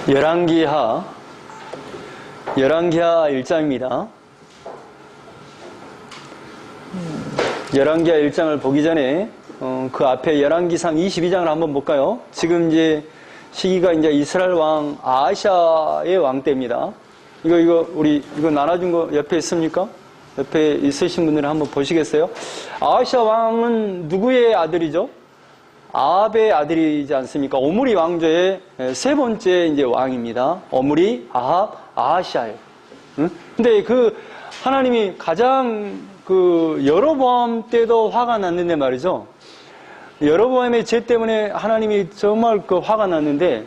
열왕기하 1장입니다. 열왕기하 1장을 보기 전에 그 앞에 열왕기상 22장을 한번 볼까요? 지금 이제 시기가 이제 이스라엘 왕 아하샤의 왕 때입니다. 이거 나눠준 거 옆에 있습니까? 옆에 있으신 분들은 한번 보시겠어요? 아하샤 왕은 누구의 아들이죠? 아합의 아들이지 않습니까? 오므리 왕조의 세 번째 이제 왕입니다. 오므리, 아합, 아하샤예요. 응? 근데 그 하나님이 가장 여로보암 때도 화가 났는데 말이죠. 여로보암의 죄 때문에 하나님이 정말 화가 났는데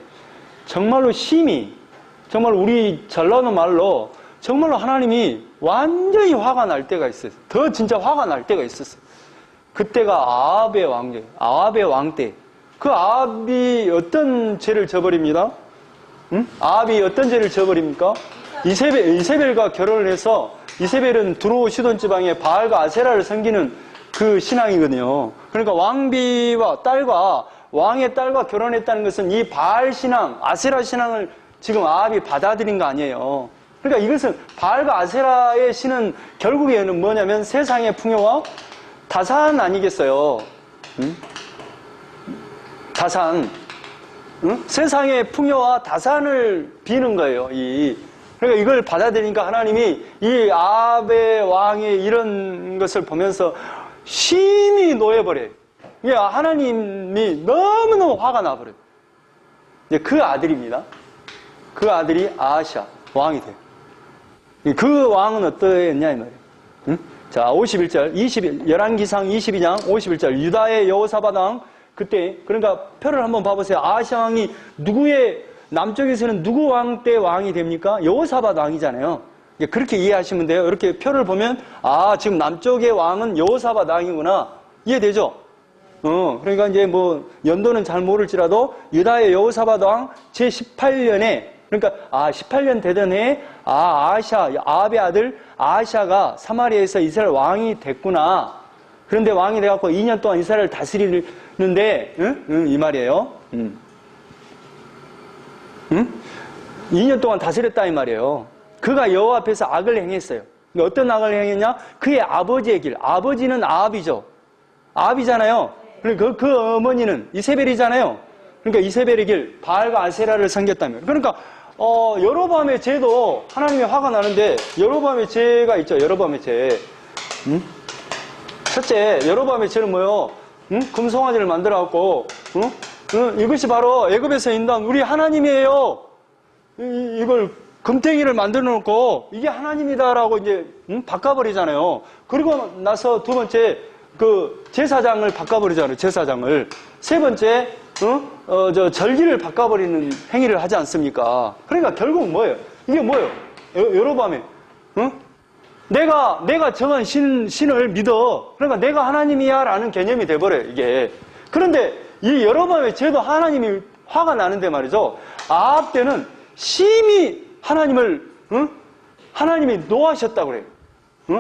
정말로 심히 정말 우리 전라도 말로 정말로 하나님이 완전히 화가 날 때가 있어요. 더 진짜 화가 날 때가 있었어요. 그때가 아합의 왕조예요. 아합의 왕 때. 그 아합이 어떤 죄를 저버립니다? 응? 아합이 어떤 죄를 저버립니까? 이세벨과 결혼을 해서 이세벨은 두로 시돈 지방에 바알과 아세라를 섬기는 그 신앙이거든요. 그러니까 왕비와 딸과 왕의 딸과 결혼했다는 것은 이 바알 신앙, 아세라 신앙을 지금 아합이 받아들인 거 아니에요. 그러니까 이것은 바알과 아세라의 신은 결국에는 뭐냐면 세상의 풍요와 다산 아니겠어요? 응? 다산. 응? 세상의 풍요와 다산을 비는 거예요. 그러니까 이걸 받아들이니까 하나님이 이 아합의 왕의 이런 것을 보면서 심히 노여버려요. 하나님이 너무너무 화가 나버려요. 이제 그 아들입니다. 그 아들이 아하샤 왕이 돼요. 그 왕은 어떠했냐 이 말이에요. 응? 자, 51절, 열왕기상 22장 51절, 유다의 여호사밧 왕, 그때, 그러니까 표를 한번 봐보세요. 아하샤 왕이 남쪽에서는 누구 왕 때 왕이 됩니까? 여호사밧 왕이잖아요. 그렇게 이해하시면 돼요. 이렇게 표를 보면, 지금 남쪽의 왕은 여호사밧 왕이구나. 이해되죠? 그러니까 이제 연도는 잘 모를지라도, 유다의 여호사밧 왕 제18년에, 그러니까 18년 되던 해에 아합의 아들 아하샤가 사마리아에서 이스라엘 왕이 됐구나. 그런데 왕이 돼갖고 2년 동안 이스라엘을 다스리는데 이 말이에요. 2년 동안 다스렸다 이 말이에요. 그가 여호와 앞에서 악을 행했어요. 어떤 악을 행했냐? 그의 아버지의 길. 아버지는 아합이죠. 아합이잖아요. 그 어머니는 이세벨이잖아요. 그러니까 이세벨의 길, 바알과 아세라를 섬겼다며. 그러니까 여로보암의 죄도 하나님의 화가 나는데 여로보암의 죄가 있죠. 여로보암의 죄. 첫째, 여로보암의 죄는 뭐예요? 금송아지를 만들어갖고 이것이 바로 애굽에서 인도한 우리 하나님이에요. 이걸 금탱이를 만들어 놓고 이게 하나님이다라고 이제 바꿔버리잖아요. 그리고 나서 두 번째 제사장을 바꿔버리잖아요. 제사장을. 세 번째 절기를 바꿔버리는 행위를 하지 않습니까? 그러니까 결국 뭐예요? 이게 뭐예요? 여로보암에 내가 정한 신을 믿어. 그러니까 내가 하나님이야 라는 개념이 돼버려요. 이게. 그런데 이 여로보암의 죄도 하나님이 화가 나는데 말이죠. 아합 때는 심히 하나님이 노하셨다고 그래요.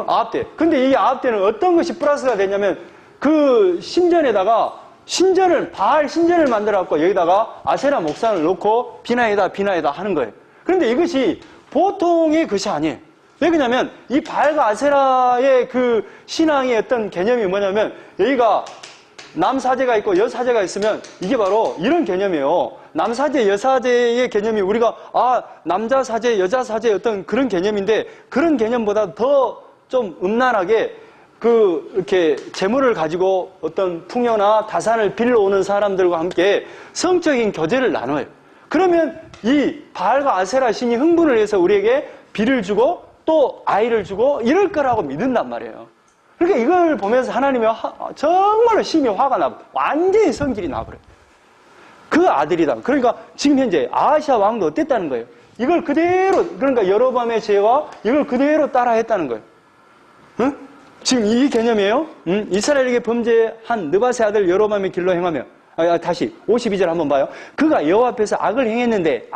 아합 때. 근데 이 아합 때는 어떤 것이 플러스가 되냐면 그 신전을 바알 신전을 만들어갖고 여기다가 아세라 목상을 놓고 비나이다 하는 거예요. 그런데 이것이 보통의 것이 아니에요. 왜 그러냐면 이 바알과 아세라의 그 신앙의 어떤 개념이 뭐냐면 여기가 남사제가 있고 여사제가 있으면 이게 바로 이런 개념이에요. 남사제, 여사제의 개념이 우리가 남자사제, 여자사제 어떤 그런 개념인데 그런 개념보다 더 좀 음란하게 이렇게 재물을 가지고 어떤 풍요나 다산을 빌려오는 사람들과 함께 성적인 교제를 나눠요. 그러면 이 바알과 아세라 신이 흥분을 해서 우리에게 비를 주고 또 아이를 주고 이럴 거라고 믿는단 말이에요. 그러니까 이걸 보면서 하나님이 정말로 심히 화가 나, 완전히 성질이 나버려요. 그 아들이다. 그러니까 지금 현재 아하샤 왕도 어땠다는 거예요? 이걸 그대로, 그러니까 여로보암의 죄와 이걸 그대로 따라했다는 거예요. 응? 지금 이 개념이에요. 이스라엘에게 범죄한 느밧의 아들 여로보암의 길로 행하며, 다시 52절 한번 봐요. 그가 여호와 앞에서 악을 행했는데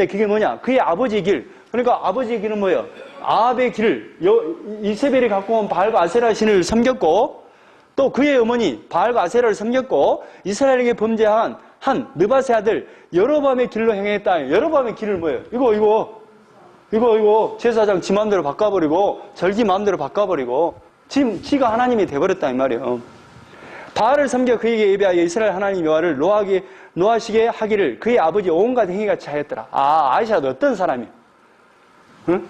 그게 뭐냐? 그의 아버지의 길. 그러니까 아버지의 길은 뭐예요? 아합의 길을 이세벨이 갖고 온 바알과 아세라 신을 섬겼고 또 그의 어머니 바알과 아세라를 섬겼고 이스라엘에게 범죄한 한 느밧의 아들 여로보암의 길로 행했다. 여로보암의 길을 뭐예요? 이거 제사장 지 마음대로 바꿔버리고 절기 마음대로 바꿔버리고 지가 하나님이 돼버렸다 이 말이에요. 바알을 섬겨 그에게 예배하여 이스라엘 하나님 여호와를 노하시게 하기를 그의 아버지 온갖 행위같이 하였더라. 아이샤도 어떤 사람이에요? 응?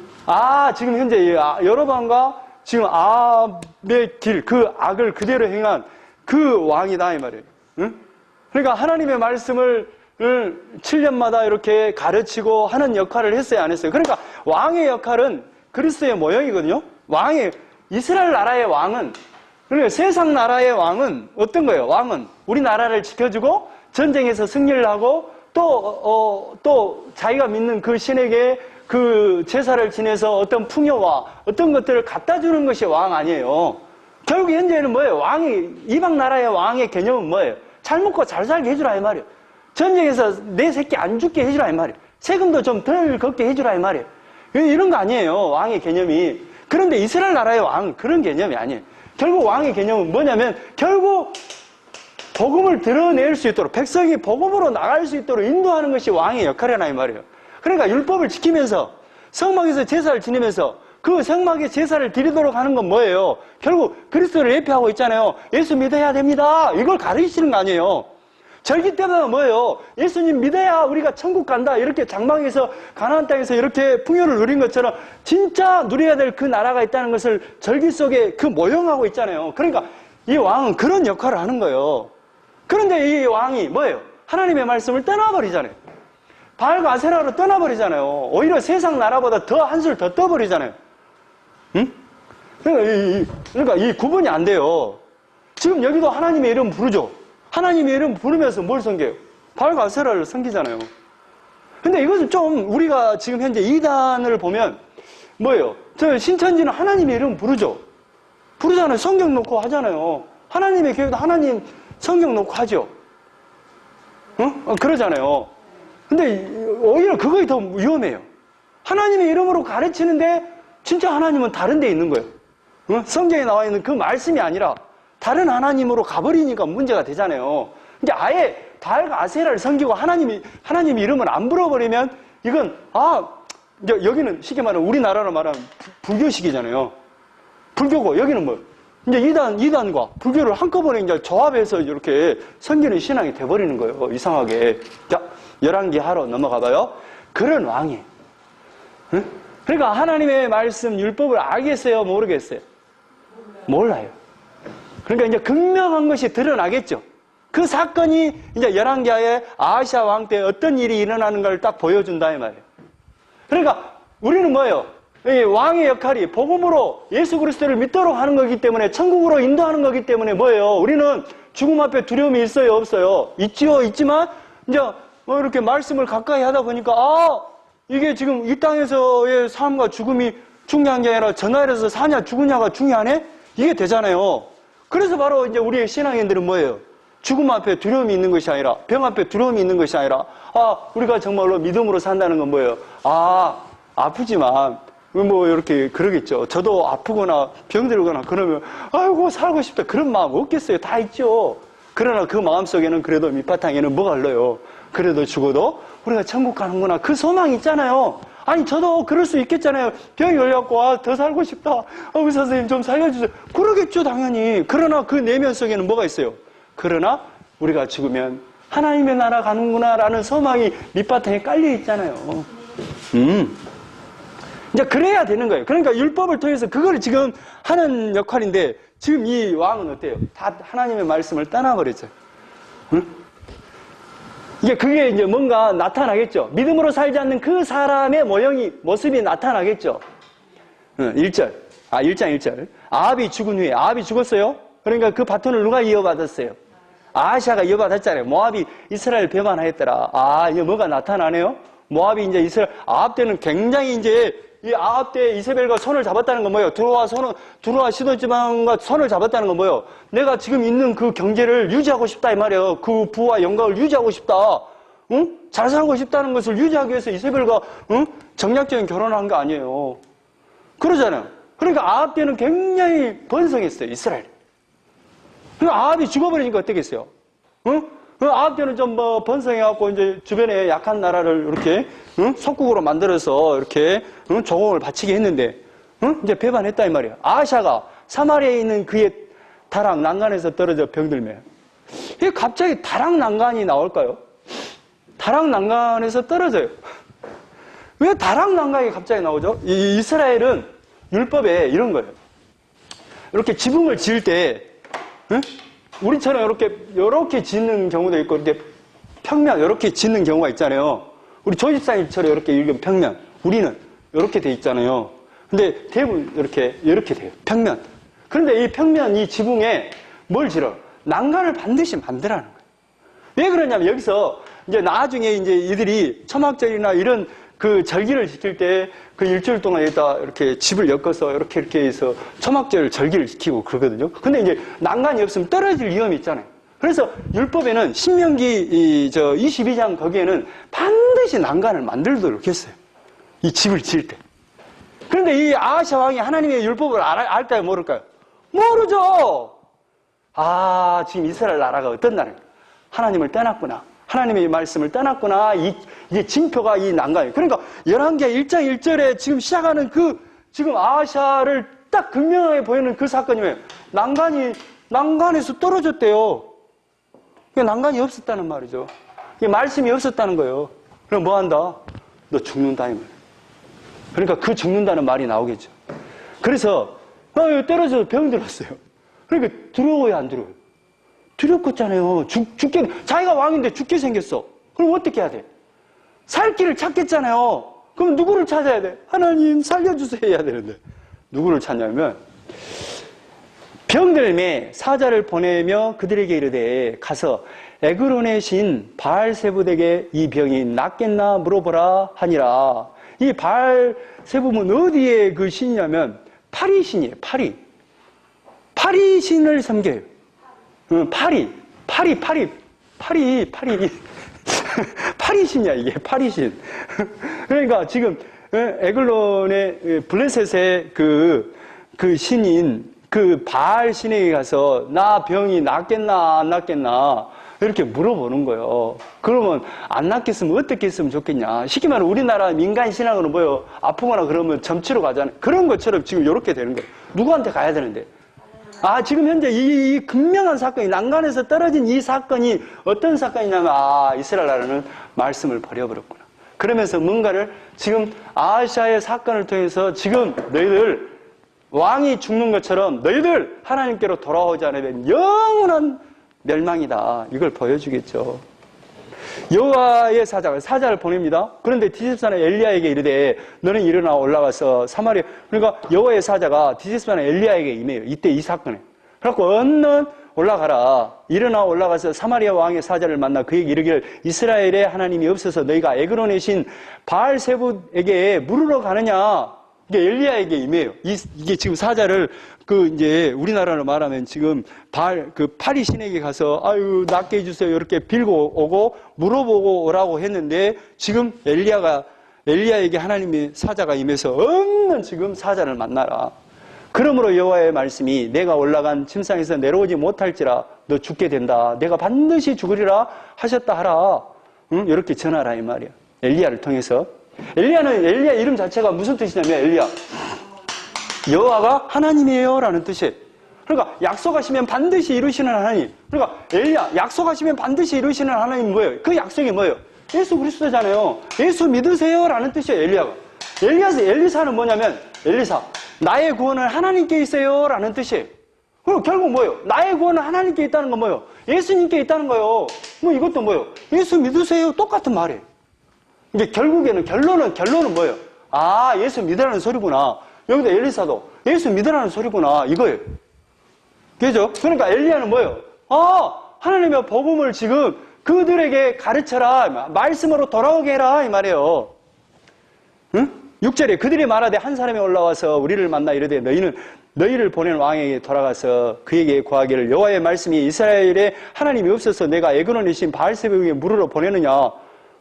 지금 현재 여로보암과 지금 아합의 길, 그 악을 그대로 행한 그 왕이다 이 말이에요. 응? 그러니까 하나님의 말씀을 7년마다 이렇게 가르치고 하는 역할을 했어요, 안 했어요? 그러니까 왕의 역할은 그리스도의 모형이거든요. 이스라엘 나라의 왕은, 그러니까 세상 나라의 왕은 어떤 거예요? 왕은 우리나라를 지켜주고 전쟁에서 승리를 하고 또 자기가 믿는 그 신에게 그 제사를 지내서 어떤 풍요와 어떤 것들을 갖다 주는 것이 왕 아니에요. 결국 현재는 뭐예요? 이방 나라의 왕의 개념은 뭐예요? 잘 먹고 잘 살게 해주라 이 말이에요. 전쟁에서 내 새끼 안 죽게 해주라 이 말이에요. 세금도 좀 덜 걷게 해주라 이 말이에요. 이런 거 아니에요, 왕의 개념이. 그런데 이스라엘 나라의 왕은 그런 개념이 아니에요. 결국 왕의 개념은 뭐냐면 결국 복음을 드러낼 수 있도록, 백성이 복음으로 나갈 수 있도록 인도하는 것이 왕의 역할이나 이 말이에요. 그러니까 율법을 지키면서 성막에서 제사를 지내면서 그 성막에 제사를 드리도록 하는 건 뭐예요? 결국 그리스도를 예표하고 있잖아요. 예수 믿어야 됩니다. 이걸 가르치시는 거 아니에요. 절기 때문에 뭐예요? 예수님 믿어야 우리가 천국 간다. 이렇게 장막에서 가나안 땅에서 이렇게 풍요를 누린 것처럼 진짜 누려야 될 그 나라가 있다는 것을 절기 속에 그 모형하고 있잖아요. 그러니까 이 왕은 그런 역할을 하는 거예요. 그런데 이 왕이 뭐예요? 하나님의 말씀을 떠나버리잖아요. 바알과 아세라로 떠나버리잖아요. 오히려 세상 나라보다 더 한술 더 떠버리잖아요. 응? 그러니까 이 구분이 안 돼요. 지금 여기도 하나님의 이름 부르죠. 하나님의 이름 부르면서 뭘 섬겨요? 바알과 아세라를 섬기잖아요. 근데 이것은 좀 우리가 지금 현재 이단을 보면 뭐예요? 저 신천지는 하나님의 이름 부르죠. 부르잖아요. 성경 놓고 하잖아요. 하나님의 교회도 하나님 성경 놓고 하죠. 응? 그러잖아요. 근데 오히려 그것이 더 위험해요. 하나님의 이름으로 가르치는데 진짜 하나님은 다른 데 있는 거예요. 응? 성경에 나와 있는 그 말씀이 아니라 다른 하나님으로 가버리니까 문제가 되잖아요. 근데 아예 바알과 아세라를 섬기고 하나님 이름을 안 불어버리면 이건 이제 여기는 쉽게 말하면 우리나라로 말하면 불교식이잖아요. 불교고 여기는 뭐 이제 이단과 불교를 한꺼번에 이제 조합해서 이렇게 섬기는 신앙이 돼버리는 거예요. 이상하게. 자, 11기 하러 넘어가 봐요. 그런 왕이에요. 응? 그러니까 하나님의 말씀 율법을 알겠어요? 모르겠어요? 몰라요. 그러니까 이제 극명한 것이 드러나겠죠. 그 사건이 이제 11기하에 아하시아 왕 때 어떤 일이 일어나는 걸 딱 보여준다 이 말이에요. 그러니까 우리는 뭐예요? 이 왕의 역할이 복음으로 예수 그리스도를 믿도록 하는 거기 때문에 천국으로 인도하는 거기 때문에 뭐예요? 우리는 죽음 앞에 두려움이 있어요? 없어요? 있지요? 있지만 이제 뭐 이렇게 말씀을 가까이 하다 보니까 이게 지금 이 땅에서의 삶과 죽음이 중요한 게 아니라 저 나라에서 사냐 죽으냐가 중요하네? 이게 되잖아요. 그래서 바로 이제 우리의 신앙인들은 뭐예요? 죽음 앞에 두려움이 있는 것이 아니라, 병 앞에 두려움이 있는 것이 아니라, 우리가 정말로 믿음으로 산다는 건 뭐예요? 아프지만, 뭐 이렇게 그러겠죠. 저도 아프거나 병들거나 그러면 아이고 살고 싶다 그런 마음 없겠어요. 다 있죠. 그러나 그 마음속에는 그래도 밑바탕에는 뭐가 흘러요? 그래도 죽어도 우리가 천국 가는구나 그 소망이 있잖아요. 아니 저도 그럴 수 있겠잖아요. 병이 걸려갖고 더 살고 싶다. 의사 선생님 좀 살려주세요. 그러겠죠 당연히. 그러나 그 내면 속에는 뭐가 있어요? 그러나 우리가 죽으면 하나님의 나라 가는구나 라는 소망이 밑바탕에 깔려 있잖아요. 이제 그래야 되는 거예요. 그러니까 율법을 통해서 그걸 지금 하는 역할인데 지금 이 왕은 어때요? 다 하나님의 말씀을 떠나버렸죠. 응? 이제 그게 이제 뭔가 나타나겠죠. 믿음으로 살지 않는 그 사람의 모습이 나타나겠죠. 1절. 1장 1절. 아합이 죽은 후에, 아합이 죽었어요. 그러니까 그 바톤을 누가 이어받았어요? 아하시아가 이어받았잖아요. 모압이 이스라엘 배반하였더라. 이게 뭐가 나타나네요? 모압이 이제 아합 때는 굉장히 이제 이 아합 때 이세벨과 손을 잡았다는 건 뭐예요? 두로와 시돈지방과 손을 잡았다는 건 뭐예요? 내가 지금 있는 그 경제를 유지하고 싶다 이 말이에요. 그 부와 영광을 유지하고 싶다. 응? 잘 살고 싶다는 것을 유지하기 위해서 이세벨과 정략적인 결혼을 한 거 아니에요. 그러잖아요. 그러니까 아합 때는 굉장히 번성했어요. 이스라엘이. 그러니까 아합이 죽어버리니까 어떻겠어요? 응? 아합 때는 좀 뭐 번성해갖고 이제 주변에 약한 나라를 이렇게 속국으로 만들어서 이렇게 조공을 바치게 했는데 이제 배반했다 이 말이야. 아하샤가 사마리아에 있는 그의 다락 난간에서 떨어져 병들면 이게 갑자기 다락 난간이 나올까요? 다락 난간에서 떨어져요. 왜 다락 난간이 갑자기 나오죠? 이스라엘은 율법에 이런 거예요. 이렇게 지붕을 지을 때 우리처럼 이렇게 짓는 경우도 있고 이렇게 평면 이렇게 짓는 경우가 있잖아요. 우리 조집사님처럼 이렇게 평면, 우리는 이렇게 돼 있잖아요. 근데 대부분 이렇게 돼요. 평면. 그런데 이 평면, 이 지붕에 뭘 지어? 난간을 반드시 만들라는 거예요. 왜 그러냐면 여기서 이제 나중에 이제 이들이 초막절이나 이런 그 절기를 지킬 때 그 일주일 동안 여기다 이렇게 집을 엮어서 이렇게 해서 초막절 절기를 지키고 그러거든요. 근데 이제 난간이 없으면 떨어질 위험이 있잖아요. 그래서 율법에는 신명기 22장 거기에는 반드시 난간을 만들도록 했어요. 이 집을 지을 때. 그런데 이 아하샤 왕이 하나님의 율법을 알까요? 모를까요? 모르죠! 아, 지금 이스라엘 나라가 어떤 나라입니까? 하나님을 떠났구나. 하나님의 말씀을 떠났구나. 이게 징표가 이 난간이에요. 그러니까 11개 1장 1절에 지금 시작하는 지금 아하샤를 딱 극명하게 보이는 그 사건이 뭐예요? 난간에서 떨어졌대요. 난간이 없었다는 말이죠. 말씀이 없었다는 거예요. 그럼 뭐 한다? 너 죽는다, 이 말이에요. 그러니까 그 죽는다는 말이 나오겠죠. 그래서 떨어져서 병들었어요. 그러니까 두려워요, 안 두려워요? 두렵겠잖아요. 죽게, 자기가 왕인데 죽게 생겼어. 그럼 어떻게 해야 돼? 살 길을 찾겠잖아요. 그럼 누구를 찾아야 돼? 하나님 살려주세요 해야 되는데 누구를 찾냐면 병들매 사자를 보내며 그들에게 이르되 가서 에그론의 신 바알세붓에게 이 병이 낫겠나 물어보라 하니라. 이 바알세붓은 어디에 그 신이냐면 파리 신이에요. 파리 신을 섬겨요. 파리 신이야, 이게. 파리 신. 그러니까 지금, 에글론의 블레셋의 그 신인, 그 바알 신에게 가서, 나 병이 낫겠나, 안 낫겠나, 이렇게 물어보는 거예요. 그러면, 안 낫겠으면 어떻게 했으면 좋겠냐. 쉽게 말하면 우리나라 민간 신앙으로 뭐요? 아프거나 그러면 점치러 가잖아요. 그런 것처럼 지금 이렇게 되는 거예요. 누구한테 가야 되는데. 지금 현재 이 극명한 사건이, 난간에서 떨어진 이 사건이 어떤 사건이냐면, 이스라엘 나라는 말씀을 버려버렸구나. 그러면서 뭔가를 지금 아하샤의 사건을 통해서 지금 너희들 왕이 죽는 것처럼 너희들 하나님께로 돌아오지 않으면 영원한 멸망이다. 이걸 보여주겠죠. 여호와의 사자를 보냅니다. 그런데 디십산의 엘리야에게 이르되 너는 일어나 올라가서 사마리아, 그러니까 여호와의 사자가 디십산의 엘리야에게 임해요. 이때 이 사건에. 그래갖고 얼른 올라가라. 일어나 올라가서 사마리아 왕의 사자를 만나 그에게 이르기를 이스라엘의 하나님이 없어서 너희가 에그론의 신 바알세붓에게 물으러 가느냐. 이게 엘리야에게 임해요. 이게 지금 사자를 이제 우리나라로 말하면 지금 파리 신에게 가서 낫게 해주세요. 이렇게 빌고 오고 물어보고 오라고 했는데 지금 엘리야에게 하나님의 사자가 임해서 없는 지금 사자를 만나라. 그러므로 여호와의 말씀이 내가 올라간 침상에서 내려오지 못할지라 너 죽게 된다. 내가 반드시 죽으리라 하셨다 하라. 이렇게 전하라 이 말이야. 엘리야를 통해서. 엘리야 이름 자체가 무슨 뜻이냐면 엘리야. 여호와가 하나님이에요 라는 뜻이에요. 그러니까 약속하시면 반드시 이루시는 하나님. 그러니까 엘리야 약속하시면 반드시 이루시는 하나님이 뭐예요? 그 약속이 뭐예요? 예수 그리스도잖아요. 예수 믿으세요 라는 뜻이에요. 엘리야가. 엘리사는 뭐냐면 엘리사 나의 구원은 하나님께 있어요 라는 뜻이에요. 그럼 결국 뭐예요? 나의 구원은 하나님께 있다는 건 뭐예요? 예수님께 있다는 거예요. 이것도 뭐예요? 예수 믿으세요. 똑같은 말이에요. 이제 결국에는 결론은 뭐예요? 예수 믿으라는 소리구나. 여기도 엘리사도 예수 믿으라는 소리구나. 이거예요. 그죠? 그러니까 엘리야는 뭐예요? 하나님의 복음을 지금 그들에게 가르쳐라. 말씀으로 돌아오게 해라. 이 말이에요. 응? 6절에 그들이 말하되 한 사람이 올라와서 우리를 만나 이르되 너희를 보낸 왕에게 돌아가서 그에게 고하기를 여호와의 말씀이 이스라엘에 하나님이 없어서 내가 에그론의 신 바알세붓에게 물으러 보내느냐.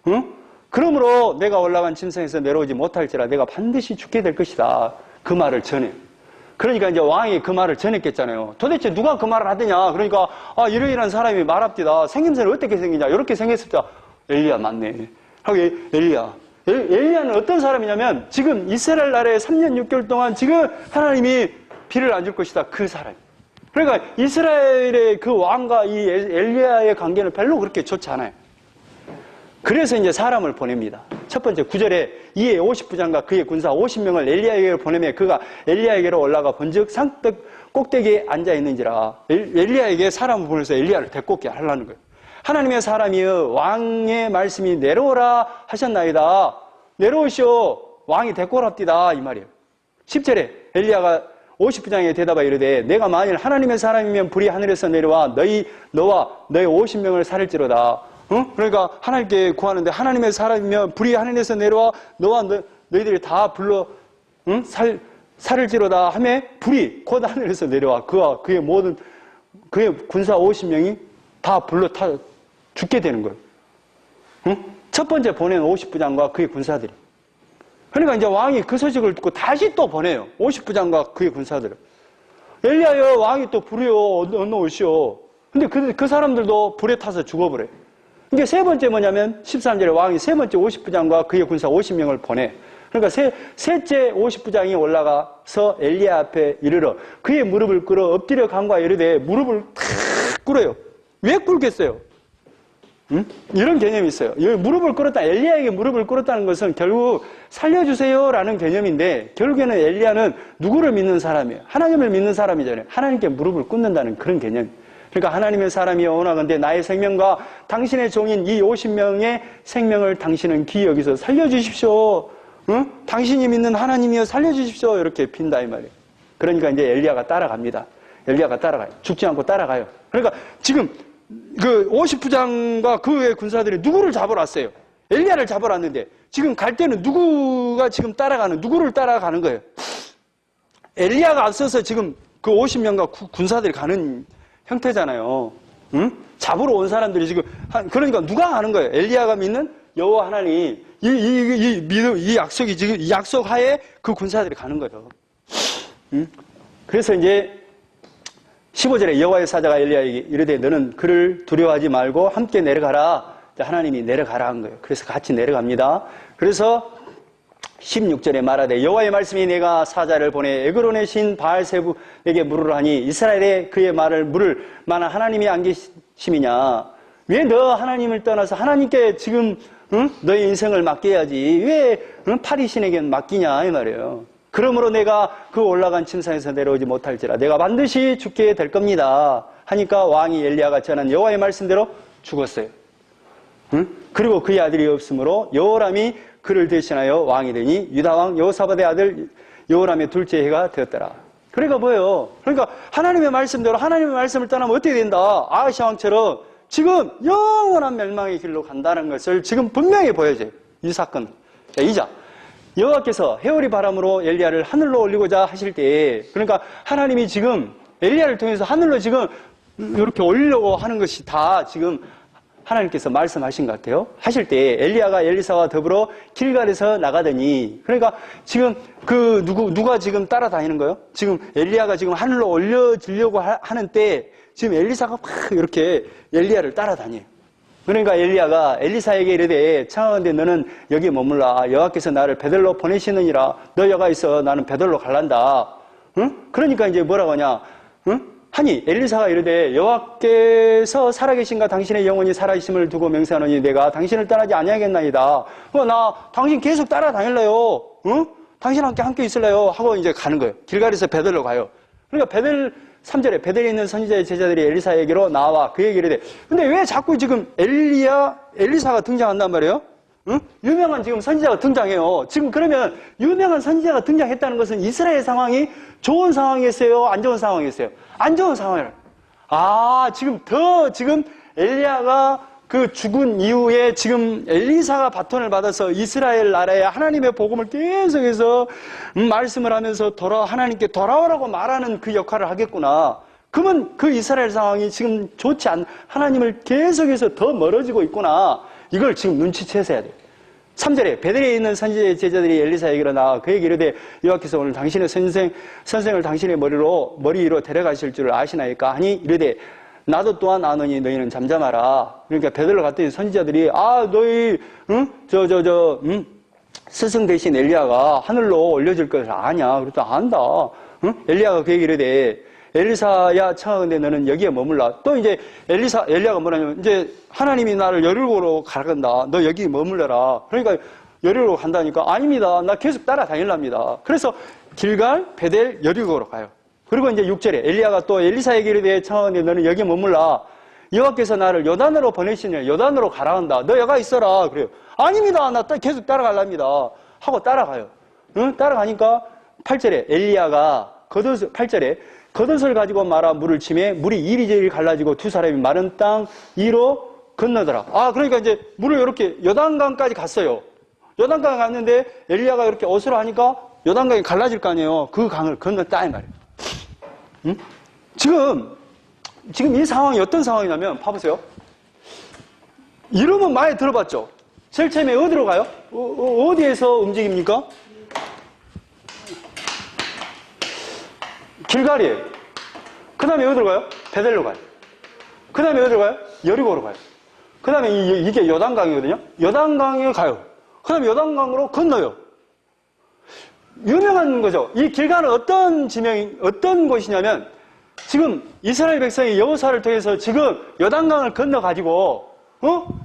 응? 그러므로 내가 올라간 침상에서 내려오지 못할지라 내가 반드시 죽게 될 것이다. 그 말을 전해요. 그러니까 이제 왕이 그 말을 전했겠잖아요. 도대체 누가 그 말을 하더냐? 그러니까, 이러이러한 사람이 말합디다. 생김새는 어떻게 생기냐? 이렇게 생겼습니다. 엘리야 맞네. 하고 엘리야. 엘리야는 어떤 사람이냐면 지금 이스라엘 나라에 3년 6개월 동안 지금 하나님이 비를 안 줄 것이다. 그 사람. 그러니까 이스라엘의 그 왕과 이 엘리야의 관계는 별로 그렇게 좋지 않아요. 그래서 이제 사람을 보냅니다. 첫 번째 9절에 이에 50부장과 그의 군사 50명을 엘리야에게로 보내며 그가 엘리야에게로 올라가 본즉 산떡 꼭대기에 앉아 있는지라. 엘리야에게 사람을 보내서 엘리야를 데리고 오게 하려는 거예요. 하나님의 사람이여 왕의 말씀이 내려오라 하셨나이다. 내려오시오. 왕이 데리고 오랍디다. 이 말이에요. 10절에 엘리야가 50부장에게 대답하여 이르되 내가 만일 하나님의 사람이면 불이 하늘에서 내려와 너와 너의 50명을 살릴지로다. 그러니까 하나님께 구하는데 하나님의 사람이면 불이 하늘에서 내려와 너와 너희들이 다 불러 살릴지로다 하며 불이 곧 하늘에서 내려와 그와 그의 모든 그의 군사 50명이 다 불러 타 죽게 되는 거예요. 첫 번째 보낸 50부장과 그의 군사들이. 그러니까 이제 왕이 그 소식을 듣고 다시 또 보내요. 50부장과 그의 군사들을. 엘리야여 왕이 또 불이요 어느 오시오. 근데 그 사람들도 불에 타서 죽어버려요. 이게 세 번째 뭐냐면 13절에 왕이 세 번째 50부장과 그의 군사 50명을 보내. 그러니까 셋째 50부장이 올라가서 엘리야 앞에 이르러 그의 무릎을 꿇어 엎드려 간과 이르되 무릎을 탁 꿇어요. 왜 꿇겠어요? 이런 개념이 있어요. 무릎을 꿇었다. 엘리야에게 무릎을 꿇었다는 것은 결국 살려주세요라는 개념인데 결국에는 엘리야는 누구를 믿는 사람이에요? 하나님을 믿는 사람이잖아요. 하나님께 무릎을 꿇는다는 그런 개념. 그러니까 하나님의 사람이여 원하건대 나의 생명과 당신의 종인 이 50명의 생명을 당신은 귀히 여기서 살려주십시오. 당신이 믿는 하나님이여 살려주십시오. 이렇게 빈다 이 말이에요. 그러니까 이제 엘리야가 따라갑니다. 엘리야가 따라가요. 죽지 않고 따라가요. 그러니까 지금 그 50부장과 그의 군사들이 누구를 잡으러 왔어요? 엘리야를 잡으러 왔는데 지금 갈 때는 누구가 지금 누구를 따라가는 거예요? 엘리야가 앞서서 지금 그 50명과 군사들이 가는 형태잖아요. 잡으러 온 사람들이 지금 그러니까 누가 가는 거예요? 엘리야가 믿는 여호와 하나님 이 약속이 지금 이 약속하에 그 군사들이 가는 거예요. 그래서 이제 15절에 여호와의 사자가 엘리야에게 이르되 너는 그를 두려워하지 말고 함께 내려가라. 하나님이 내려가라 한 거예요. 그래서 같이 내려갑니다. 그래서 16절에 말하되 여호와의 말씀이 내가 사자를 보내 에그론의 신 바알세부에게 물으라 하니 이스라엘에 그의 말을 물을 만한 하나님이 안 계심이냐. 왜 너 하나님을 떠나서 하나님께 지금 너의 인생을 맡겨야지 왜 파리신에게 맡기냐 이 말이에요. 그러므로 내가 그 올라간 침상에서 내려오지 못할지라 내가 반드시 죽게 될 겁니다 하니까 왕이 엘리야가 전한 여호와의 말씀대로 죽었어요. 그리고 그의 아들이 없으므로 여호람이 그를 대신하여 왕이 되니 유다왕 여호사밧의 아들 여호람의 둘째 해가 되었더라. 그러니까 뭐예요? 그러니까 하나님의 말씀대로 하나님의 말씀을 떠나면 어떻게 된다? 아하시 왕처럼 지금 영원한 멸망의 길로 간다는 것을 지금 분명히 보여줘요. 이 사건. 자, 2장. 여호와께서 해오리 바람으로 엘리야를 하늘로 올리고자 하실 때 그러니까 하나님이 지금 엘리야를 통해서 하늘로 지금 이렇게 올리려고 하는 것이 다 지금 하나님께서 말씀하신 것 같아요. 하실 때 엘리야가 엘리사와 더불어 길갈에서 나가더니 그러니까 지금 그 누가 지금 따라다니는 거예요? 지금 엘리야가 지금 하늘로 올려지려고 하는 때 지금 엘리사가 막 이렇게 엘리야를 따라다녀요. 그러니까 엘리야가 엘리사에게 이르되 청하건대 너는 여기 머물라. 여호와께서 나를 베들로 보내시느니라. 너 여가 있어. 나는 베들로 갈란다. 그러니까 이제 뭐라고 하냐? 하니 엘리사가 이르되 여호와께서 살아계신가 당신의 영혼이 살아있음을 두고 맹세하노니 내가 당신을 떠나지 아니하겠나이다. 나 당신 계속 따라다닐래요. 당신과 함께 있을래요. 하고 이제 가는 거예요. 길갈에서 베들로 가요. 그러니까 3절에 베델에 있는 선지자의 제자들이 엘리사에게로 나와 그에게 이르되 근데 왜 자꾸 지금 엘리사가 등장한단 말이에요? 유명한 지금 선지자가 등장해요. 지금 그러면 유명한 선지자가 등장했다는 것은 이스라엘 상황이 좋은 상황이었어요? 안 좋은 상황이었어요? 안 좋은 상황이에요. 지금 엘리야가 그 죽은 이후에 지금 엘리사가 바톤을 받아서 이스라엘 나라에 하나님의 복음을 계속해서 말씀을 하면서 하나님께 돌아오라고 말하는 그 역할을 하겠구나. 그러면 그 이스라엘 상황이 지금 좋지 않은 하나님을 계속해서 더 멀어지고 있구나. 이걸 지금 눈치채셔야 돼요. 3절에 베델에 있는 선지자 제자들이 엘리사에게로 나와 그에게 이르되 여호와께서 오늘 당신의 선생을 당신의 머리 위로 데려가실 줄을 아시나이까 하니 이르되 나도 또한 아노니 너희는 잠잠하라. 그러니까 베델로 갔더니 선지자들이 너희 스승 대신 엘리야가 하늘로 올려질 것을 아냐? 그래도 안다. 엘리야가 그에게 이르되 엘리사야 청하건대 너는 여기에 머물라. 또 이제 엘리야가 뭐냐면 이제 하나님이 나를 여리고로 가간다. 너 여기 머물러라. 그러니까 여리고로 간다니까 아닙니다. 나 계속 따라다닐랍니다. 그래서 길갈, 베델, 여리고로 가요. 그리고 이제 6절에 엘리야가 또 엘리사에게 이르되 청하건대 너는 여기에 머물라. 여호와께서 나를 요단으로 보내시니 요단으로 가라 한다. 너 여가 있어라. 그래요. 아닙니다. 나 계속 따라가랍니다. 하고 따라가요. 따라가니까 8절에 엘리야가 8절에 겉옷을 가지고 말아 물을 치매 물이 이리저리 갈라지고 두 사람이 마른 땅 위로 건너더라. 그러니까 이제 물을 이렇게 요단강까지 갔어요. 요단강 갔는데 엘리야가 이렇게 옷으로 하니까 요단강이 갈라질 거 아니에요. 그 강을 건넜다 이 말이에요. 지금 이 상황이 어떤 상황이냐면 봐보세요. 이름은 많이 들어봤죠. 제일 처음에 어디로 가요? 어디에서 움직입니까? 길갈이에요. 그 다음에 어디로 가요? 베델로 가요. 그 다음에 어디로 가요? 여리고로 가요. 그 다음에 이게 요단강이거든요. 요단강에 가요. 그 다음에 요단강으로 건너요. 유명한 거죠. 이 길갈은 어떤 곳이냐면 지금 이스라엘 백성이 여호수아를 통해서 지금 요단강을 건너가지고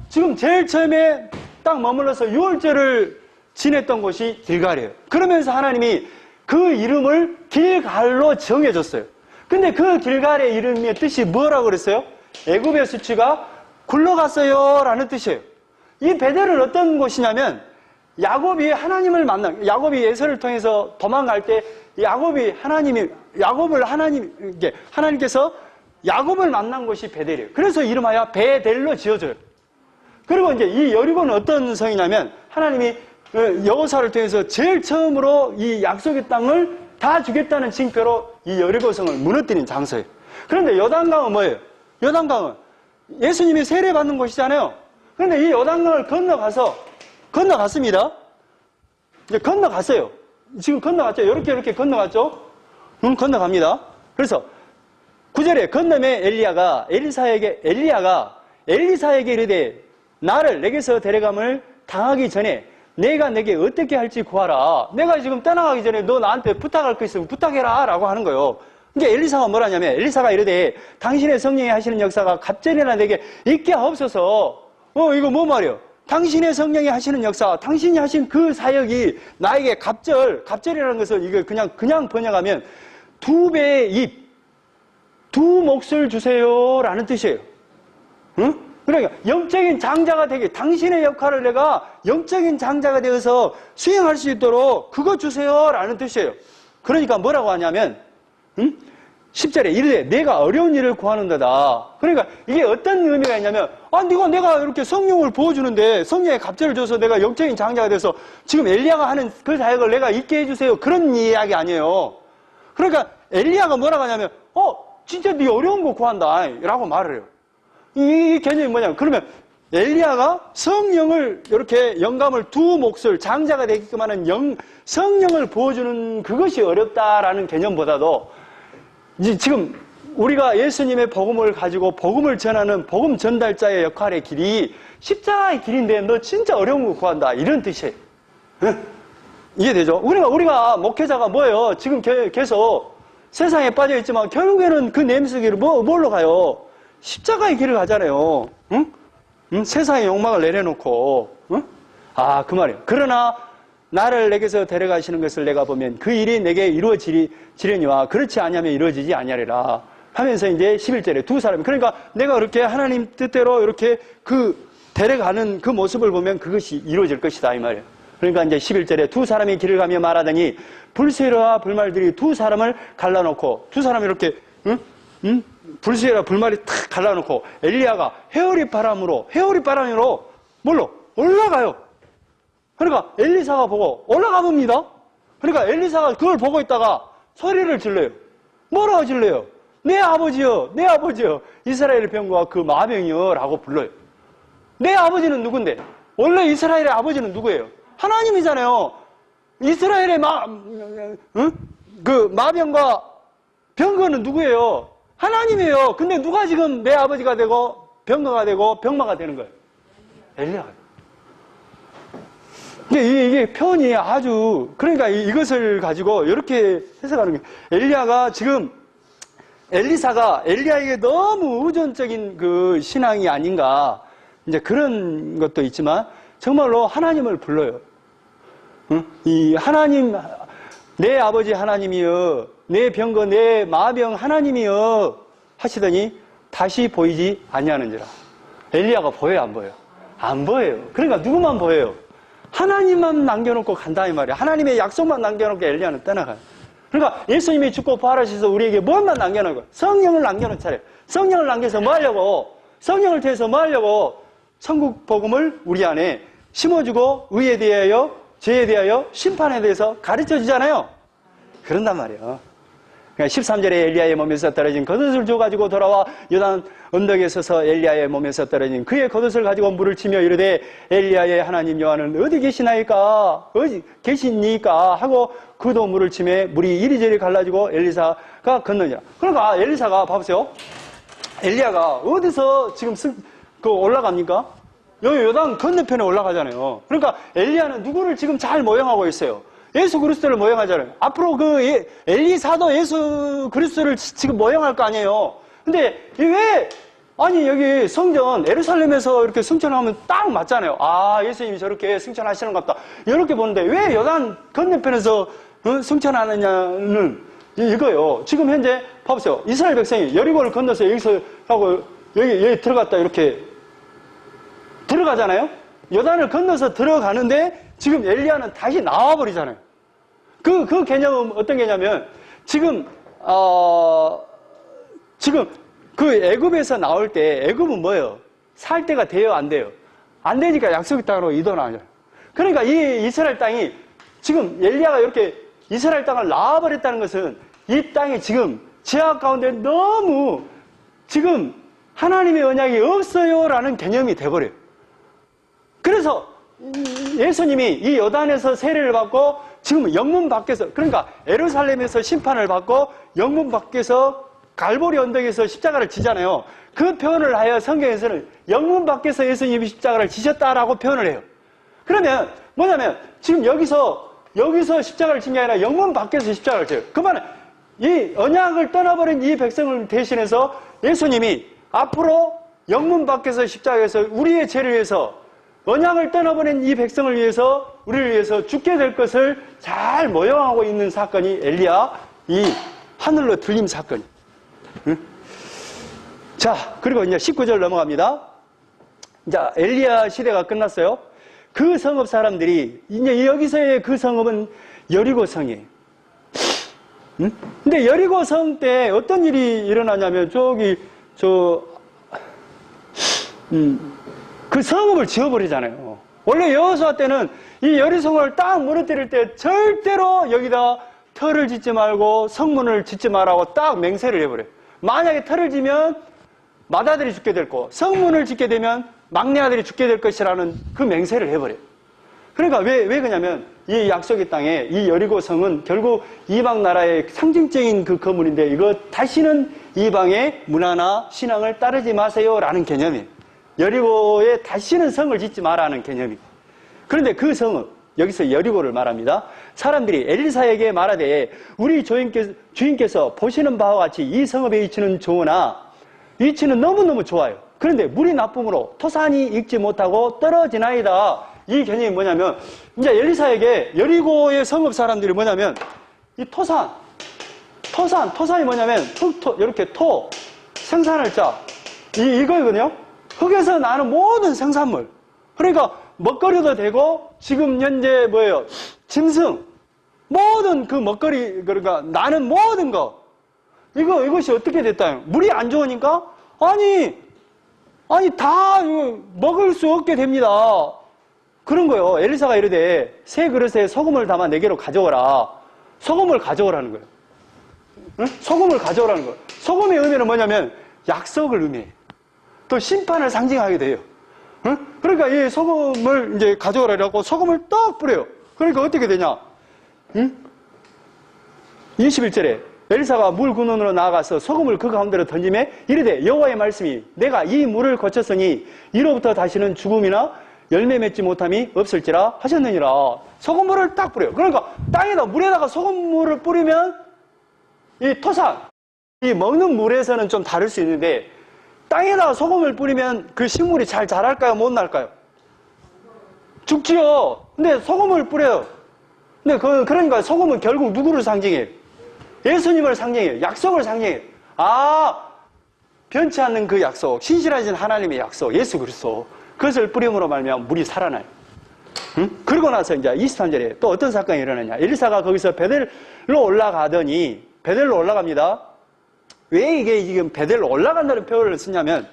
지금 제일 처음에 딱 머물러서 유월절을 지냈던 곳이 길갈이에요. 그러면서 하나님이 그 이름을 길갈로 정해줬어요. 근데 그 길갈의 이름의 뜻이 뭐라고 그랬어요? 애굽의 수치가 굴러갔어요 라는 뜻이에요. 이 베델은 어떤 곳이냐면 야곱이 하나님을 야곱이 에서를 통해서 도망갈 때 하나님께서 야곱을 만난 곳이 베델이에요. 그래서 이름하여 베델로 지어져요. 그리고 이제 이 여리고는 어떤 성이냐면 하나님이 여호수아를 통해서 제일 처음으로 이 약속의 땅을 다 주겠다는 징표로 이 여리고성을 무너뜨린 장소예요. 그런데 요단강은 뭐예요? 요단강은 예수님이 세례받는 곳이잖아요. 그런데 이 요단강을 건너갔습니다. 이제 건너갔어요. 지금 건너갔죠. 이렇게 건너갔죠. 건너갑니다. 그래서 9절에 건너매 엘리야가 엘리사에게 이르되 나를 내게서 데려감을 당하기 전에 내가 내게 어떻게 할지 구하라. 내가 지금 떠나가기 전에 너 나한테 부탁할 거 있으면 부탁해라 라고 하는 거예요. 그러니까 엘리사가 뭐라냐면 엘리사가 이르되 당신의 성령이 하시는 역사가 갑절이나 내게 있게 하옵소서. 이거 뭐 말이에요? 당신의 성령이 하시는 역사, 당신이 하신 그 사역이 나에게 갑절이라는 것을 이거 그냥 번역하면 두 배의 입, 두 몫을 주세요라는 뜻이에요. 응? 그러니까 영적인 장자가 되게 당신의 역할을 내가 영적인 장자가 되어서 수행할 수 있도록 그거 주세요라는 뜻이에요. 그러니까 뭐라고 하냐면 10절에 이르되 내가 어려운 일을 구하는도다. 그러니까 이게 어떤 의미가 있냐면 내가 이렇게 성령을 부어주는데 성령의 갑절을 줘서 내가 영적인 장자가 돼서 지금 엘리야가 하는 그 사역을 내가 있게 해주세요. 그런 이야기 아니에요. 그러니까 엘리야가 뭐라고 하냐면 진짜 네 어려운 거 구한다 라고 말을 해요. 이 개념이 뭐냐면 그러면 엘리야가 성령을 이렇게 영감을 두 몫을 장자가 되게끔 하는 성령을 부어주는 그것이 어렵다라는 개념보다도 지금 우리가 예수님의 복음을 가지고 복음을 전하는 복음 전달자의 역할의 길이 십자가의 길인데 너 진짜 어려운 거 구한다 이런 뜻이에요. 이해되죠? 우리가 목회자가 뭐예요? 지금 계속 세상에 빠져 있지만 결국에는 그 냄새기를 뭘로 가요? 십자가의 길을 가잖아요. 응? 세상의 욕망을 내려놓고 그 말이에요. 그러나 나를 내게서 데려가시는 것을 내가 보면 그 일이 내게 이루어지려니와 그렇지 아니하면 이루어지지 아니하리라 하면서 이제 11절에 두 사람이 그러니까 내가 그렇게 하나님 뜻대로 이렇게 데려가는 그 모습을 보면 그것이 이루어질 것이다 이 말이에요. 그러니까 이제 11절에 두 사람이 길을 가며 말하더니 불새와 불말들이 두 사람을 갈라놓고 두 사람이 이렇게 불새와 불말이 탁 갈라놓고 엘리야가 회오리 바람으로 뭘로? 올라가요. 그러니까 엘리사가 보고 올라가 봅니다. 그러니까 엘리사가 그걸 보고 있다가 소리를 질러요. 뭐라고 질러요? 내 아버지여 이스라엘의 병과 그 마병이여 라고 불러요. 내 아버지는 누군데? 원래 이스라엘의 아버지는 누구예요? 하나님이잖아요. 이스라엘의 그 마병과 병거는 누구예요? 하나님이에요. 근데 누가 지금 내 아버지가 되고 병거가 되고 병마가 되는 거예요? 엘리야가. 이게 표현이 아주, 그러니까 이것을 가지고 이렇게 해석하는 거예요. 엘리야가 지금, 엘리사가 엘리야에게 너무 의존적인 그 신앙이 아닌가, 이제 그런 것도 있지만, 정말로 하나님을 불러요. 응? 이 하나님, 내 아버지 하나님이여, 내 병거, 내 마병 하나님이여 하시더니 다시 보이지 아니하는지라. 엘리야가 보여요, 안 보여요? 안 보여요. 그러니까 누구만 보여요? 하나님만 남겨놓고 간다 이 말이야. 하나님의 약속만 남겨놓고 엘리야는 떠나가요. 그러니까 예수님이 죽고 부활하셔서 우리에게 뭔만 남겨놓은 성령을 남겨놓잖아요. 성령을 남겨서 뭐 하려고? 성령을 통해서 뭐 하려고? 천국 복음을 우리 안에 심어주고 의에 대하여, 죄에 대하여, 심판에 대해서 가르쳐 주잖아요. 그런단 말이에요. 그러니까 13절에 엘리야의 몸에서 떨어진 겉옷을 줘가지고 돌아와 요단 언덕에 서서 엘리야의 몸에서 떨어진 그의 겉옷을 가지고 물을 치며 이르되 엘리야의 하나님 여호와는 어디 계시나이까? 어디 계시니까? 하고 그도 물을 치매 물이 이리저리 갈라지고 엘리사가 건너니라. 그러니까 엘리사가 봐보세요. 엘리야가 어디서 지금 올라갑니까? 여기 요단 건너편에 올라가잖아요. 그러니까 엘리야는 누구를 지금 잘 모형하고 있어요? 예수 그리스도를 모형하잖아요. 앞으로 그 엘리사도 예수 그리스도를 지금 모형할 거 아니에요. 근데 왜 아니 여기 성전 예루살렘에서 이렇게 승천하면 딱 맞잖아요. 아, 예수님이 저렇게 승천하시는 것 같다. 이렇게 보는데 왜 요단 건너편에서 승천하느냐는 이거예요. 지금 현재 봐보세요. 이스라엘 백성이 여리고를 건너서 여기서 하고 여기 들어갔다 이렇게 들어가잖아요. 요단을 건너서 들어가는데 지금 엘리야는 다시 나와버리잖아요. 그 개념은 어떤 개념이냐면, 지금 그 애굽에서 나올 때, 애굽은 뭐예요? 살 때가 돼요, 안 돼요? 안 되니까 약속의 땅으로 이동하잖아요. 그러니까 이 이스라엘 땅이, 지금 엘리야가 이렇게 이스라엘 땅을 나와버렸다는 것은, 이 땅이 지금 제약 가운데 너무 지금 하나님의 언약이 없어요라는 개념이 돼버려요. 그래서 예수님이 이 요단에서 세례를 받고 지금 영문 밖에서, 그러니까 예루살렘에서 심판을 받고 영문 밖에서 갈보리 언덕에서 십자가를 지잖아요. 그 표현을 하여 성경에서는 영문 밖에서 예수님이 십자가를 지셨다라고 표현을 해요. 그러면 뭐냐면 지금 여기서 십자가를 진 게 아니라 영문 밖에서 십자가를 져요. 그만은 이 언약을 떠나버린 이 백성을 대신해서 예수님이 앞으로 영문 밖에서 십자가에서 우리의 죄를 위해서, 언약을 떠나버린 이 백성을 위해서, 우리를 위해서 죽게 될 것을 잘 모형하고 있는 사건이 엘리야 이 하늘로 들림 사건이. 응? 자, 그리고 이제 19절 넘어갑니다. 자, 엘리야 시대가 끝났어요. 그 성읍 사람들이, 이제 여기서의 그 성읍은 여리고 성이에요. 응? 근데 여리고 성 때 어떤 일이 일어나냐면, 그 성읍을 지어버리잖아요. 원래 여호수아 때는 이 여리성을 딱 무너뜨릴 때 절대로 여기다 터를 짓지 말고 성문을 짓지 말라고 딱 맹세를 해버려요. 만약에 터를 지면 맏아들이 죽게 될 거, 성문을 짓게 되면 막내 아들이 죽게 될 것이라는 그 맹세를 해버려요. 그러니까 왜 그러냐면 이 약속의 땅에 이 여리고 성은 결국 이방 나라의 상징적인 그 건물인데, 이거 다시는 이방의 문화나 신앙을 따르지 마세요라는 개념이에요. 여리고에 다시는 성을 짓지 마라는 개념이. 그런데 그 성은 여기서 여리고를 말합니다. 사람들이 엘리사에게 말하되 우리 주인께서 보시는 바와 같이 이 성읍의 위치는 좋으나 위치는 너무너무 좋아요. 그런데 물이 나쁨으로 토산이 익지 못하고 떨어지나이다. 이 개념이 뭐냐면, 이제 엘리사에게 여리고의 성읍 사람들이 뭐냐면, 이 토산이 뭐냐면 이렇게 생산을 이거거든요. 흙에서 나는 모든 생산물. 그러니까 먹거리도 되고, 지금 현재 뭐예요? 짐승. 모든 그 먹거리, 그러니까 나는 모든 거. 이것이 어떻게 됐다? 물이 안 좋으니까? 아니, 다 먹을 수 없게 됩니다. 그런 거예요. 엘리사가 이르되 새 그릇에 소금을 담아 내게로 가져오라. 소금을 가져오라는 거예요. 응? 소금을 가져오라는 거예요. 소금의 의미는 뭐냐면 약속을 의미해요. 또 심판을 상징하게 돼요. 그러니까 이 소금을 이제 가져오라고 소금을 떡 뿌려요. 그러니까 어떻게 되냐? 21절에 엘리사가 물 근원으로 나아가서 소금을 그 가운데로 던지매 이르되 여호와의 말씀이 내가 이 물을 거쳤으니 이로부터 다시는 죽음이나 열매 맺지 못함이 없을지라 하셨느니라. 소금물을 딱 뿌려요. 그러니까 땅에다 물에다가 소금물을 뿌리면 이 토산, 이 먹는 물에서는 좀 다를 수 있는데 땅에다가 소금을 뿌리면 그 식물이 잘 자랄까요? 못 날까요? 죽지요. 근데 소금을 뿌려요. 근데 그러니까 소금은 결국 누구를 상징해요? 예수님을 상징해요. 약속을 상징해요. 변치 않는 그 약속, 신실하신 하나님의 약속, 예수 그리스도. 그것을 뿌림으로 말미암아 물이 살아나요. 그러고 나서 이제 23절에 또 어떤 사건이 일어나냐. 엘리사가 거기서 베델로 올라가더니, 베델로 올라갑니다. 왜 이게 지금 베델로 올라간다는 표현을 쓰냐면,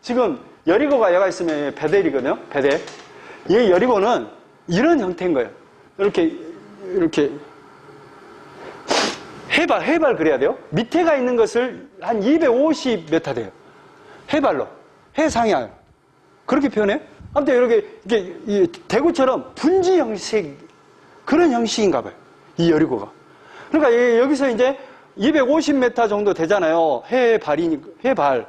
지금 여리고가 여가 있으면 베델이거든요. 베델. 이 여리고는 이런 형태인 거예요. 이렇게 해발 그래야 돼요. 밑에가 있는 것을 한 250m 돼요. 해발로. 해상향. 그렇게 표현해요. 아무튼 이렇게 대구처럼 분지 형식, 그런 형식인가 봐요. 이 여리고가. 그러니까 여기서 이제 250m 정도 되잖아요. 해발.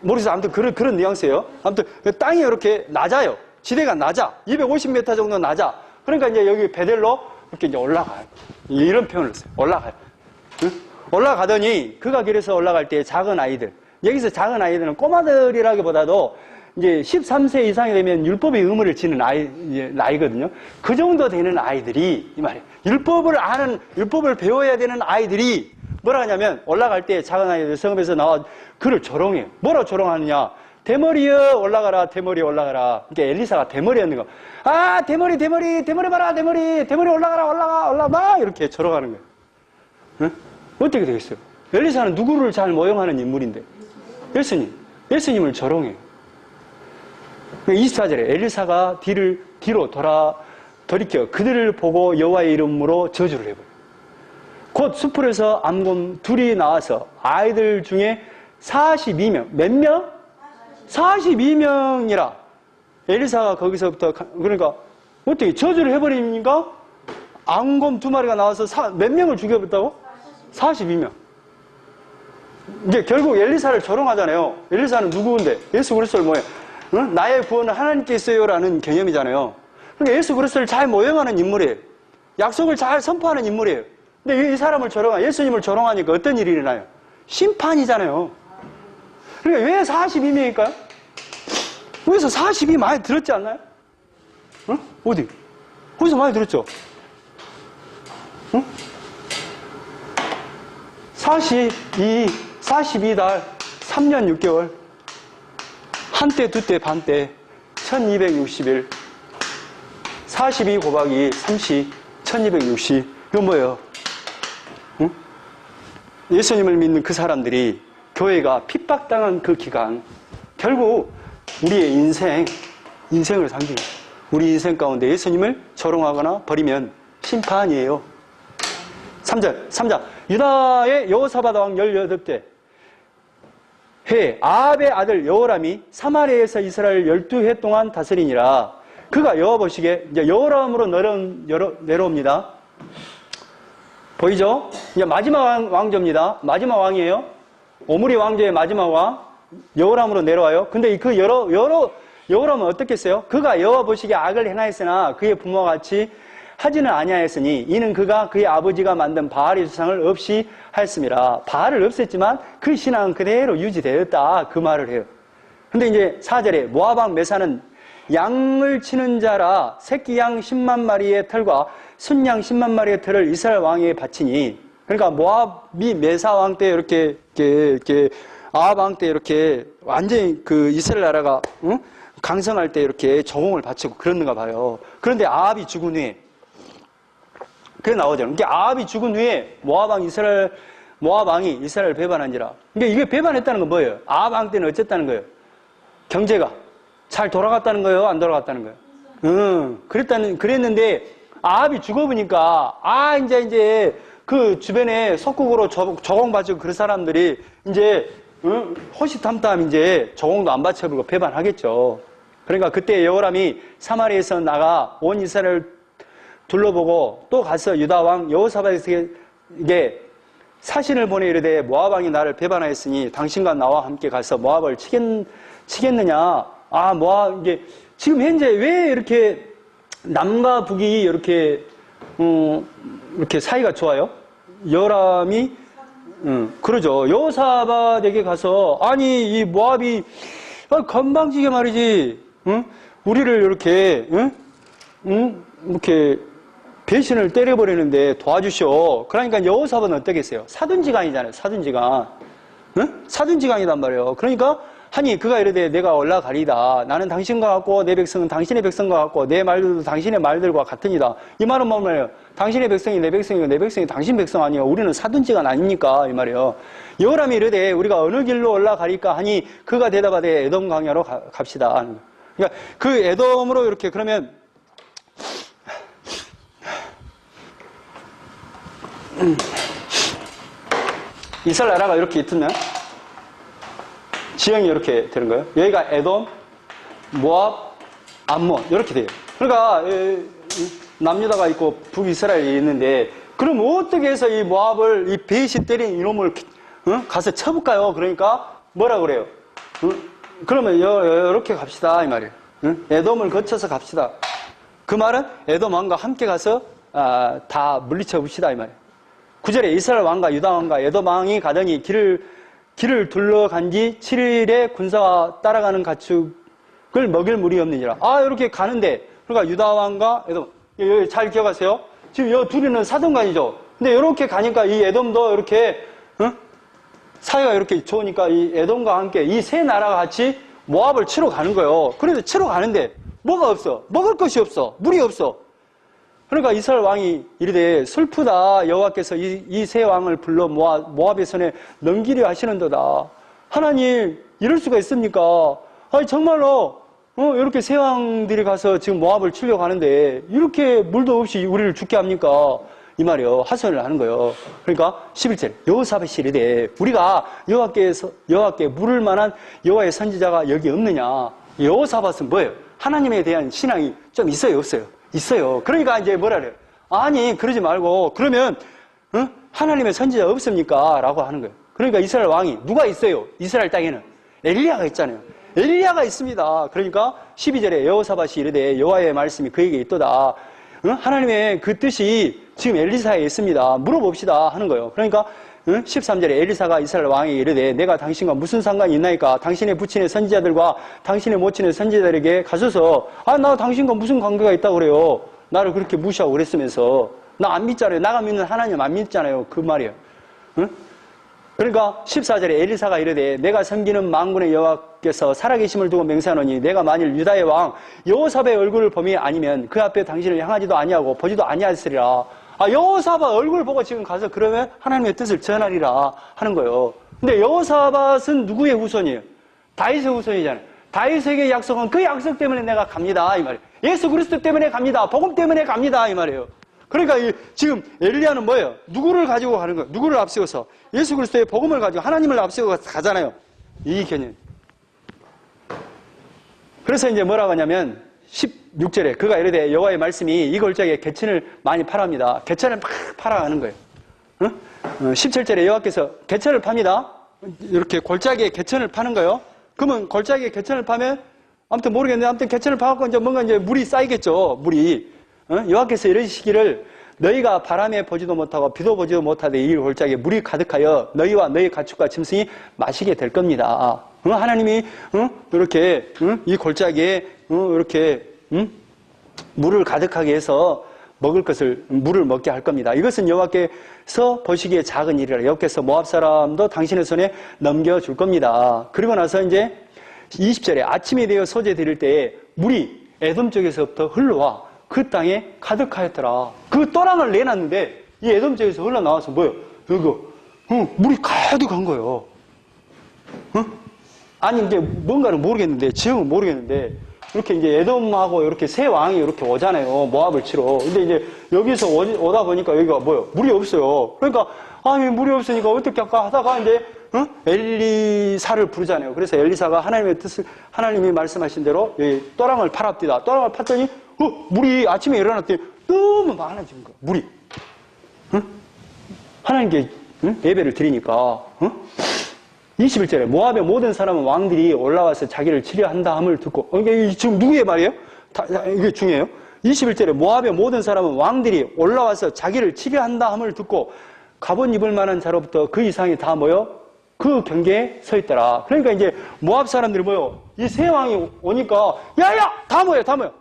모르겠어요. 아무튼 그런 뉘앙스예요. 아무튼 땅이 이렇게 낮아요. 지대가 낮아. 250m 정도 낮아. 그러니까 이제 여기 베델로 이렇게 이제 올라가요. 이런 표현을 써요. 올라가요. 응? 올라가더니 그가 길에서 올라갈 때 작은 아이들. 여기서 작은 아이들은 꼬마들이라기보다도 이제 13세 이상이 되면 율법의 의무를 지는 나이거든요. 그 정도 되는 아이들이, 이 말이에요. 율법을 배워야 되는 아이들이 뭐라 하냐면 올라갈 때 작은 아이들 성읍에서 나와 그를 조롱해요. 뭐라 조롱하느냐. 대머리여 올라가라, 대머리 올라가라. 그러니까 엘리사가 대머리였는 거. 대머리 봐라, 대머리 올라가, 막 이렇게 조롱하는 거예요. 응? 어떻게 되겠어요? 엘리사는 누구를 잘 모형하는 인물인데? 예수님을 조롱해요. 24절에 엘리사가 뒤로 돌이켜 그들을 보고 여호와의 이름으로 저주를 해버려요. 곧 수풀에서 암곰 둘이 나와서 아이들 중에 42명, 몇 명? 42명이라. 엘리사가 거기서부터, 그러니까 어떻게 저주를 해버리니까 암곰 2마리가 나와서 몇 명을 죽여버렸다고? 42명. 이제 결국 엘리사를 조롱하잖아요. 엘리사는 누구인데? 예수 그리스도를 뭐예요? 응? 나의 구원은 하나님께 있어요라는 개념이잖아요. 그러니까 예수 그리스도를 잘 모형하는 인물이에요. 약속을 잘 선포하는 인물이에요. 근데 이 사람을 예수님을 조롱하니까 어떤 일이 일어나요? 심판이잖아요. 그러니까 왜 42명일까요? 여기서 42 많이 들었지 않나요? 응? 어디? 거기서 많이 들었죠? 응? 42달, 3년 6개월, 한때, 두때, 반때, 1260일, 42 곱하기 30, 1260. 이건 뭐예요? 응? 예수님을 믿는 그 사람들이 교회가 핍박당한 그 기간, 결국 우리의 인생을 상징해요. 우리 인생 가운데 예수님을 조롱하거나 버리면 심판이에요. 3절. 유다의 여호사밧 왕 18대 해 아합의 아들 여호람이 사마리아에서 이스라엘 12해 동안 다스리니라. 그가 여호와 보시기에 이제 여호람으로 내려옵니다. 보이죠? 이제 마지막 왕조입니다. 마지막 왕이에요. 오므리 왕조의 마지막 왕 여호람으로 내려와요. 근데 그 여호람은 어떻겠어요? 그가 여호와 보시기에 악을 행하였으나 그의 부모와 같이 하지는 아니하였으니 이는 그가 그의 아버지가 만든 바알의 주상을 없이 하였습니다. 바알을 없앴지만 그 신앙은 그대로 유지되었다. 그 말을 해요. 근데 이제 4절에 모압 왕 메사는 양을 치는 자라 새끼 양 10만 마리의 털과 순양 10만 마리의 털을 이스라엘 왕에게 바치니. 그러니까 모압이 메사 왕 때 이렇게 아합 왕 때 이렇게 완전히 그 이스라엘 나라가 강성할 때 이렇게 저공을 바치고 그랬는가 봐요. 그런데 아합이 죽은 후에 그게 나오죠. 그러니까 아합이 죽은 후에 모압 왕이 이스라엘을 배반한지라. 그러니까 이게 배반했다는 건 뭐예요? 아합 왕 때는 어쨌다는 거예요? 경제가 잘 돌아갔다는 거예요? 안 돌아갔다는 거예요? 그랬는데 아합이 죽어보니까 이제 그 주변에 속국으로 저공바치고 그런 사람들이 이제 호시탐탐 이제 저공도 안 바쳐보고 배반하겠죠. 그러니까 그때 여호람이 사마리아에서 나가 온 이스라엘을 둘러보고 또 가서 유다 왕 여호사밧에게 사신을 보내 이르되 모압 왕이 나를 배반하였으니 당신과 나와 함께 가서 모압을 치겠느냐. 모압, 이게 지금 현재 왜 이렇게 남과 북이 이렇게 이렇게 사이가 좋아요? 여호람이 그러죠. 여호사밧에게 가서 아니 이 모압이 건방지게 말이지, 우리를 이렇게 이렇게 배신을 때려버리는데 도와주시오. 그러니까 여호사밧은 어떻겠어요? 사둔지간이잖아요. 사둔지간. 사둔지간이단 말이에요. 그러니까 하니 그가 이르되 내가 올라가리다. 나는 당신과 같고 내 백성은 당신의 백성과 같고 내 말들도 당신의 말들과 같으니다. 이 말은 뭐 말이에요? 당신의 백성이 내 백성이고 내 백성이 당신 백성 아니에요. 우리는 사둔지간 아닙니까? 이 말이에요. 여호람이 이르되 우리가 어느 길로 올라가리까 하니 그가 대답하되 에돔 광야로 갑시다. 그러니까 그 에돔으로 이렇게 그러면 이스라엘 나라가 이렇게 있으면 지형이 이렇게 되는 거예요. 여기가 에돔, 모압, 암몬 이렇게 돼요. 그러니까 남유다가 있고 북이스라엘이 있는데 그럼 어떻게 해서 이 모압을 이 배신 때린 이놈을 가서 쳐볼까요? 그러니까 뭐라 그래요? 그러면 이렇게 갑시다 이 말이에요. 에돔을 거쳐서 갑시다. 그 말은 에돔 왕과 함께 가서 다 물리쳐 봅시다 이 말이에요. 9절에 이스라엘 왕과 유다 왕과 에돔 왕이 가더니 길을 둘러간 지 7일에 군사와 따라가는 가축을 먹일 물이 없느니라. 이렇게 가는데, 그러니까 유다 왕과 에돔, 여기 잘 기억하세요. 지금 이 둘이는 사돈간이죠. 근데 이렇게 가니까 이 에돔도 이렇게, 사이가 이렇게 좋으니까 이 에돔과 함께 이 세 나라가 같이 모압을 치러 가는 거예요. 그래도 치러 가는데, 뭐가 없어? 먹을 것이 없어. 물이 없어. 그러니까 이스라엘 왕이 이르되 슬프다. 여호와께서 이 세 왕을 불러 모압의 손에 넘기려 하시는도다. 하나님 이럴 수가 있습니까? 아니 정말로 이렇게 세 왕들이 가서 지금 모압을 치려고 하는데 이렇게 물도 없이 우리를 죽게 합니까? 이 말이요. 하소연을 하는 거예요. 그러니까 11절 여호사밧이 이르되 우리가 여호와께 물을 만한 여호와의 선지자가 여기 없느냐. 여호사밧은 뭐예요? 하나님에 대한 신앙이 좀 있어요, 없어요? 있어요. 그러니까 이제 뭐라 그래요? 아니 그러지 말고 그러면 하나님의 선지자 없습니까? 라고 하는 거예요. 그러니까 이스라엘 왕이 누가 있어요? 이스라엘 땅에는 엘리야가 있잖아요. 엘리야가 있습니다. 그러니까 12절에 여호사밧이 이르되 여호와의 말씀이 그에게 있도다. 하나님의 그 뜻이 지금 엘리사에 있습니다. 물어봅시다 하는 거예요. 그러니까 13절에 엘리사가 이스라엘 왕에게 이르되 내가 당신과 무슨 상관이 있나이까? 당신의 부친의 선지자들과 당신의 모친의 선지자들에게 가셔서 나 당신과 무슨 관계가 있다고 그래요. 나를 그렇게 무시하고 그랬으면서 나 안 믿잖아요. 나가 믿는 하나님 안 믿잖아요. 그 말이에요. 그러니까 14절에 엘리사가 이르되 내가 섬기는 만군의 여호와께서 살아계심을 두고 맹세하노니 내가 만일 유다의 왕 여호사밧의 얼굴을 봄이 아니면 그 앞에 당신을 향하지도 아니하고 보지도 아니하였으리라. 여호사밧 얼굴 보고 지금 가서 그러면 하나님의 뜻을 전하리라 하는 거예요. 근데 여호사밧은 누구의 후손이에요? 다윗의 후손이잖아요. 다윗에게 약속은 그 약속 때문에 내가 갑니다 이 말이에요. 예수 그리스도 때문에 갑니다. 복음 때문에 갑니다 이 말이에요. 그러니까 지금 엘리야는 뭐예요? 누구를 가지고 가는 거예요? 누구를 앞세워서? 예수 그리스도의 복음을 가지고 하나님을 앞세워 가잖아요. 이 개념. 그래서 이제 뭐라고 하냐면 16절에 그가 이르되 여호와의 말씀이 이 골짜기에 개천을 많이 팔합니다. 개천을 막 팔아가는 거예요. 17절에 여호와께서 개천을 팝니다. 이렇게 골짜기에 개천을 파는 거예요. 그러면 골짜기에 개천을 파면 아무튼 모르겠는데 아무튼 개천을 파갖고 이제 뭔가 이제 물이 쌓이겠죠. 물이. 여호와께서 이르시기를 너희가 바람에 보지도 못하고 비도 보지도 못하되 이 골짜기에 물이 가득하여 너희와 너희 가축과 짐승이 마시게 될 겁니다. 하나님이 이렇게 이 골짜기에 이렇게 물을 가득하게 해서 먹을 것을 물을 먹게 할 겁니다. 이것은 여호와께서 보시기에 작은 일이라. 여호와께서 모압 사람도 당신의 손에 넘겨줄 겁니다. 그리고 나서 이제 20절에 아침이 되어 소재 드릴 때에 물이 에돔 쪽에서부터 흘러와 그 땅에 가득하였더라. 그 또랑을 내놨는데 이 에돔 쪽에서 흘러나와서 뭐예요? 이거 물이 가득한 거예요. 아니 이제 뭔가는 모르겠는데 지형은 모르겠는데 이렇게 이제 에돔하고 이렇게 세 왕이 이렇게 오잖아요. 모압을 치러. 근데 이제 여기서 오다 보니까 여기가 뭐예요? 물이 없어요. 그러니까 아니 물이 없으니까 어떻게 할까 하다가 이제 엘리사를 부르잖아요. 그래서 엘리사가 하나님의 뜻을, 하나님이 말씀하신 대로 또랑을 팔았디다. 또랑을 팠더니, 물이 아침에 일어났더니 너무 많아진 거야, 물이. 하나님께 예배를 드리니까, 21절에 모압의 모든 사람은 왕들이 올라와서 자기를 치려한다 함을 듣고, 이게 지금 누구의 말이에요? 이게 중요해요. 21절에 모압의 모든 사람은 왕들이 올라와서 자기를 치려한다 함을 듣고 갑옷 입을 만한 자로부터 그 이상이 다 모여 그 경계에 서 있더라. 그러니까 이제 모압 사람들이 모여 이 세 왕이 오니까 야야 다 모여 다 모여.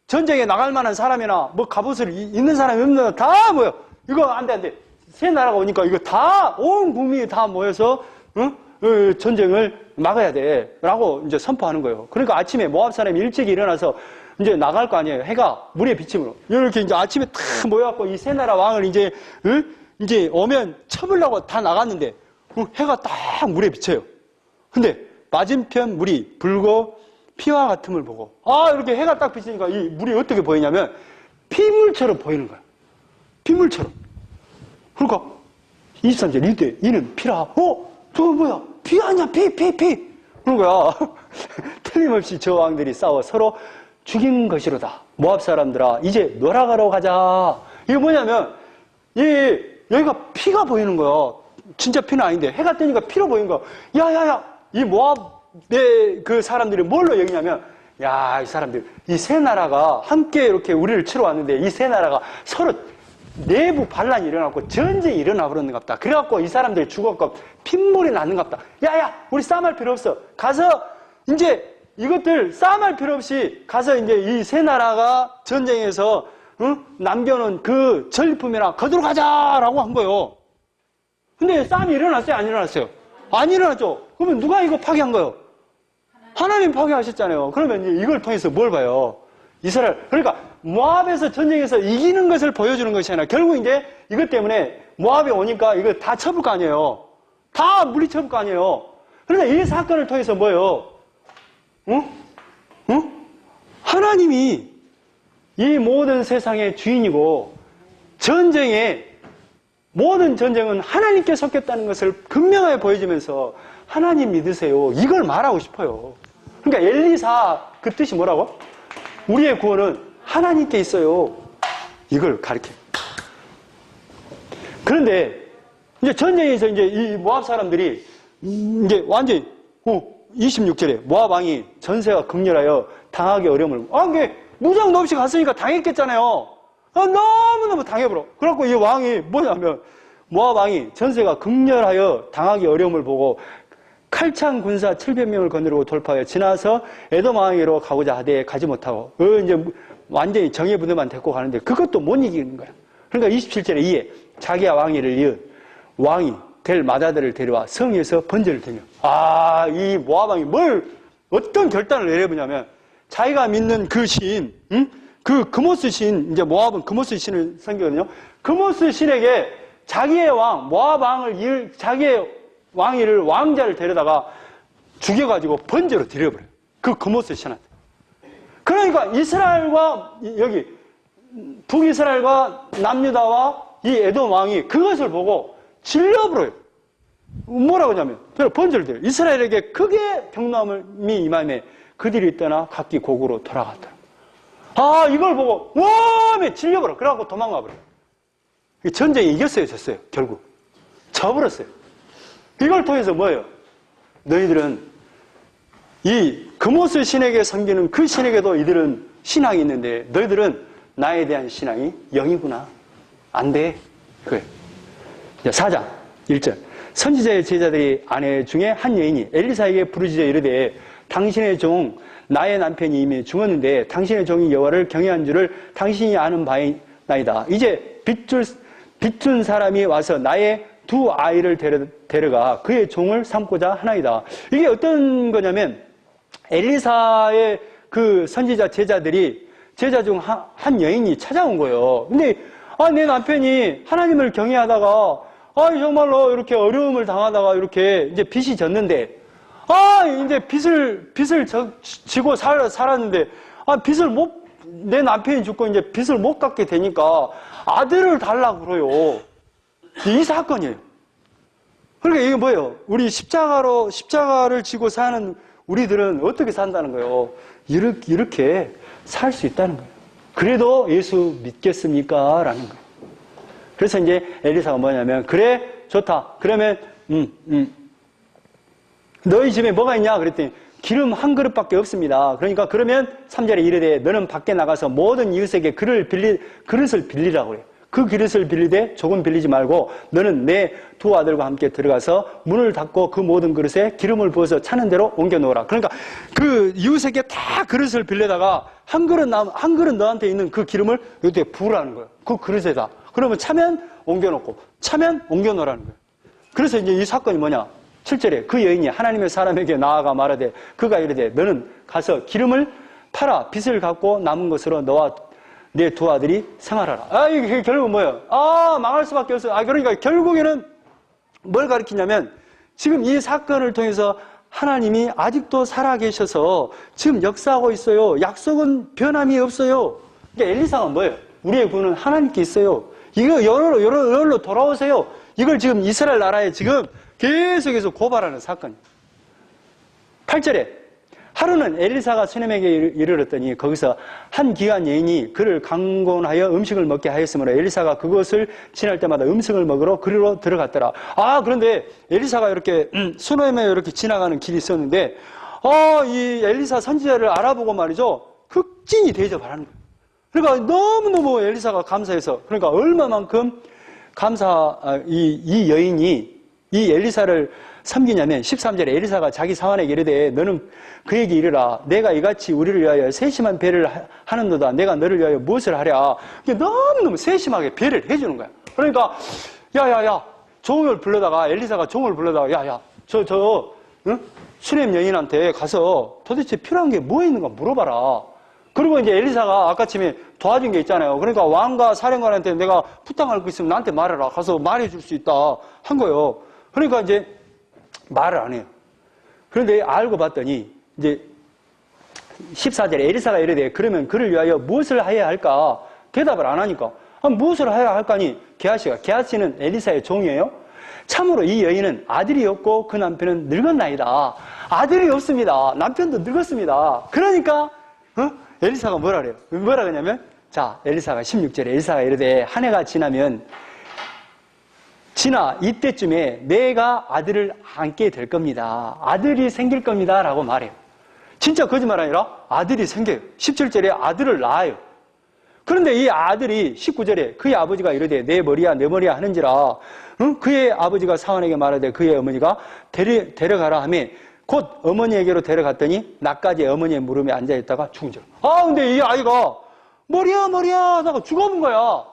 전쟁에 나갈 만한 사람이나 뭐 갑옷을 입는 사람이 없는 다 모여. 이거 안 돼. 세 나라가 오니까 이거 다 온 국민이 다 모여서 전쟁을 막아야 돼. 라고 이제 선포하는 거예요. 그러니까 아침에 모압 사람이 일찍 일어나서 이제 나갈 거 아니에요. 해가 물의 비침으로. 이렇게 이제 아침에 탁 모여갖고 이 세 나라 왕을 이제 오면 쳐보려고 다 나갔는데, 해가 딱 물에 비쳐요. 근데 맞은편 물이 붉고 피와 같음을 보고, 이렇게 해가 딱 비치니까 이 물이 어떻게 보이냐면 피물처럼 보이는 거야. 피물처럼. 그러니까 23절 이때 이는 피라. 저거 뭐야? 피 아니야? 피. 그런 거야. 틀림없이 저 왕들이 싸워 서로 죽인 것이로다. 모압 사람들아, 이제 놀아가러 가자. 이게 뭐냐면, 여기가 피가 보이는 거야. 진짜 피는 아닌데, 해가 뜨니까 피로 보이는 거야. 야야야, 이 모압의 그 사람들이 뭘로 여기냐면, 야, 이 사람들, 이 세 나라가 함께 이렇게 우리를 치러 왔는데, 이 세 나라가 서로 내부 반란이 일어나고 전쟁이 일어나 버렸는갑다. 그래갖고 이 사람들이 죽었고 핏물이 나는갑다. 야야, 우리 싸움할 필요 없어. 가서 이제 이것들 싸움할 필요 없이 가서 이제 이 세 나라가 전쟁에서 남겨놓은 그 전리품이나 거두러 가자라고 한 거예요. 근데 싸움이 일어났어요? 안 일어났어요? 안 일어났죠. 그러면 누가 이거 파괴한 거예요? 하나님 파괴하셨잖아요. 그러면 이제 이걸 통해서 뭘 봐요? 이스라엘. 그러니까 모압에서 전쟁에서 이기는 것을 보여주는 것이 아니라 결국 이제 이것 때문에 모압에 오니까 이거 다 쳐볼 거 아니에요. 다 물리쳐볼 거 아니에요. 그런데 이 사건을 통해서 뭐예요? 하나님이 이 모든 세상의 주인이고 모든 전쟁은 하나님께 섞였다는 것을 분명하게 보여주면서 하나님 믿으세요. 이걸 말하고 싶어요. 그러니까 엘리사 그 뜻이 뭐라고? 우리의 구원은 하나님께 있어요. 이걸 가르쳐요. 그런데 이제 전쟁에서 이제 이 모압 사람들이 이제 완전히 26절에 모압 왕이 전세가 극렬하여 당하기 어려움을 이게 무장도 없이 갔으니까 당했겠잖아요. 너무너무 당해버려. 그래갖고 이 왕이 뭐냐면 모압 왕이 전세가 극렬하여 당하기 어려움을 보고 칼창 군사 700명을 거느리고 돌파하여 지나서 에돔 왕에게로 가고자 하되 가지 못하고 이제 완전히 정예부대만 데리고 가는데 그것도 못 이기는 거야. 그러니까 27절에 이에 자기야 왕위를 이은 왕이 될 마다들을 데려와 성에서 번제를 드며 이 모압 왕이 어떤 결단을 내려보냐면 자기가 믿는 그 신, 그 그모스 신, 이제 모압은 그모스 신을 섬기거든요. 그모스 신에게 자기의 왕, 모압 왕을 자기의 왕위를 왕자를 데려다가 죽여가지고 번제로 드려버려요. 그 그모스 신한테. 그러니까 이스라엘과 여기 북이스라엘과 남유다와 이 에돔 왕이 그것을 보고 질려버려요. 뭐라고 하냐면 번제를 드려요. 이스라엘에게 크게 경노함이 임함에 그들이 떠나 각기 고국으로 돌아갔다. 이걸 보고 웜에 질려버려. 그래갖고 도망가버려요. 전쟁이 이겼어요, 졌어요? 결국 져버렸어요. 이걸 통해서 뭐예요? 너희들은 이 금오스 신에게 섬기는 그 신에게도 이들은 신앙이 있는데 너희들은 나에 대한 신앙이 0이구나. 안 돼. 그래. 4장 1절. 선지자의 제자들이 아내 중에 한 여인이 엘리사에게 부르짖어 이르되 당신의 종 나의 남편이 이미 죽었는데 당신의 종이 여호와를 경외한 줄을 당신이 아는 바이나이다. 이제 빚준 사람이 와서 나의 두 아이를 데려가 그의 종을 삼고자 하나이다. 이게 어떤 거냐면 엘리사의 그 선지자 제자들이 제자 중 한 여인이 찾아온 거예요. 근데 내 남편이 하나님을 경외하다가 정말로 이렇게 어려움을 당하다가 이렇게 이제 빚이 졌는데 이제 빚을 지고 살았는데 내 남편이 죽고 이제 빚을 못 갚게 되니까 아들을 달라고 그래요. 이 사건이에요. 그러니까 이게 뭐예요? 우리 십자가를 지고 사는 우리들은 어떻게 산다는 거예요? 이렇게 살 수 있다는 거예요. 그래도 예수 믿겠습니까? 라는 거예요. 그래서 이제 엘리사가 뭐냐면, 그래, 좋다. 그러면, 너희 집에 뭐가 있냐? 그랬더니, 기름 한 그릇밖에 없습니다. 그러니까 그러면 3절에 이르되, 너는 밖에 나가서 모든 이웃에게 그릇을 빌리라고 그래요. 그 그릇을 빌리되 조금 빌리지 말고 너는 내 두 아들과 함께 들어가서 문을 닫고 그 모든 그릇에 기름을 부어서 차는 대로 옮겨 놓으라. 그러니까 그 이웃에게 다 그릇을 빌려다가 한 그릇 너한테 있는 그 기름을 여기에 부으라는 거예요. 그 그릇에다. 그러면 차면 옮겨 놓고 차면 옮겨 놓으라는 거예요. 그래서 이제 이 사건이 뭐냐? 7절에 그 여인이 하나님의 사람에게 나아가 말하되 그가 이르되 너는 가서 기름을 팔아 빚을 갚고 남은 것으로 너와 내 두 아들이 생활하라. 이게 결국은 뭐예요? 망할 수밖에 없어요. 그러니까 결국에는 뭘 가리키냐면 지금 이 사건을 통해서 하나님이 아직도 살아계셔서 지금 역사하고 있어요. 약속은 변함이 없어요. 그러니까 엘리사가 뭐예요? 우리의 구원은 하나님께 있어요. 이거 여기로 돌아오세요. 이걸 지금 이스라엘 나라에 지금 계속해서 고발하는 사건이에요. 8절에 하루는 엘리사가 수넴에게 이르렀더니 거기서 한 기한 여인이 그를 강권하여 음식을 먹게 하였으므로 엘리사가 그것을 지날 때마다 음식을 먹으러 그리로 들어갔더라. 그런데 엘리사가 이렇게 수넴에 이렇게 지나가는 길이 있었는데 이 엘리사 선지자를 알아보고 말이죠. 극진히 대접하는 거예요. 그러니까 너무너무 엘리사가 감사해서 그러니까 얼마만큼 이 여인이 이 엘리사를 섬기냐면 13절에 엘리사가 자기 사환에게 이르되 너는 그에게 이르라 내가 이같이 우리를 위하여 세심한 배를 하는도다 내가 너를 위하여 무엇을 하랴. 너무너무 세심하게 배를 해주는 거야. 그러니까 야야야 종을 불러다가 엘리사가 종을 불러다가 야야 수넴 여인한테 가서 도대체 필요한 게 뭐 있는가 물어봐라. 그리고 이제 엘리사가 아까쯤에 도와준 게 있잖아요. 그러니까 왕과 사령관한테 내가 부탁할 거 있으면 나한테 말해라. 가서 말해줄 수 있다 한 거예요. 그러니까 이제 말을 안 해요. 그런데 알고 봤더니 이제 14절에 엘리사가 이르되 그러면 그를 위하여 무엇을 해야 할까? 대답을 안 하니까 무엇을 해야 할까니 게하시는 엘리사의 종이에요. 참으로 이 여인은 아들이 없고 그 남편은 늙었나이다. 아들이 없습니다. 남편도 늙었습니다. 그러니까 엘리사가 뭐라 그래요? 뭐라 그러냐면 자 엘리사가 16절에 엘리사가 이르되 한 해가 지나면 이때쯤에 내가 아들을 안게 될 겁니다. 아들이 생길 겁니다. 라고 말해요. 진짜 거짓말 아니라 아들이 생겨요. 17절에 아들을 낳아요. 그런데 이 아들이 19절에 그의 아버지가 이르되 내 머리야 하는지라 그의 아버지가 사환에게 말하되 그의 어머니가 데려가라 하며 곧 어머니에게로 데려갔더니 나까지 어머니의 무릎에 앉아있다가 죽은 줄. 근데 이 아이가 머리야 하다가 죽어본 거야.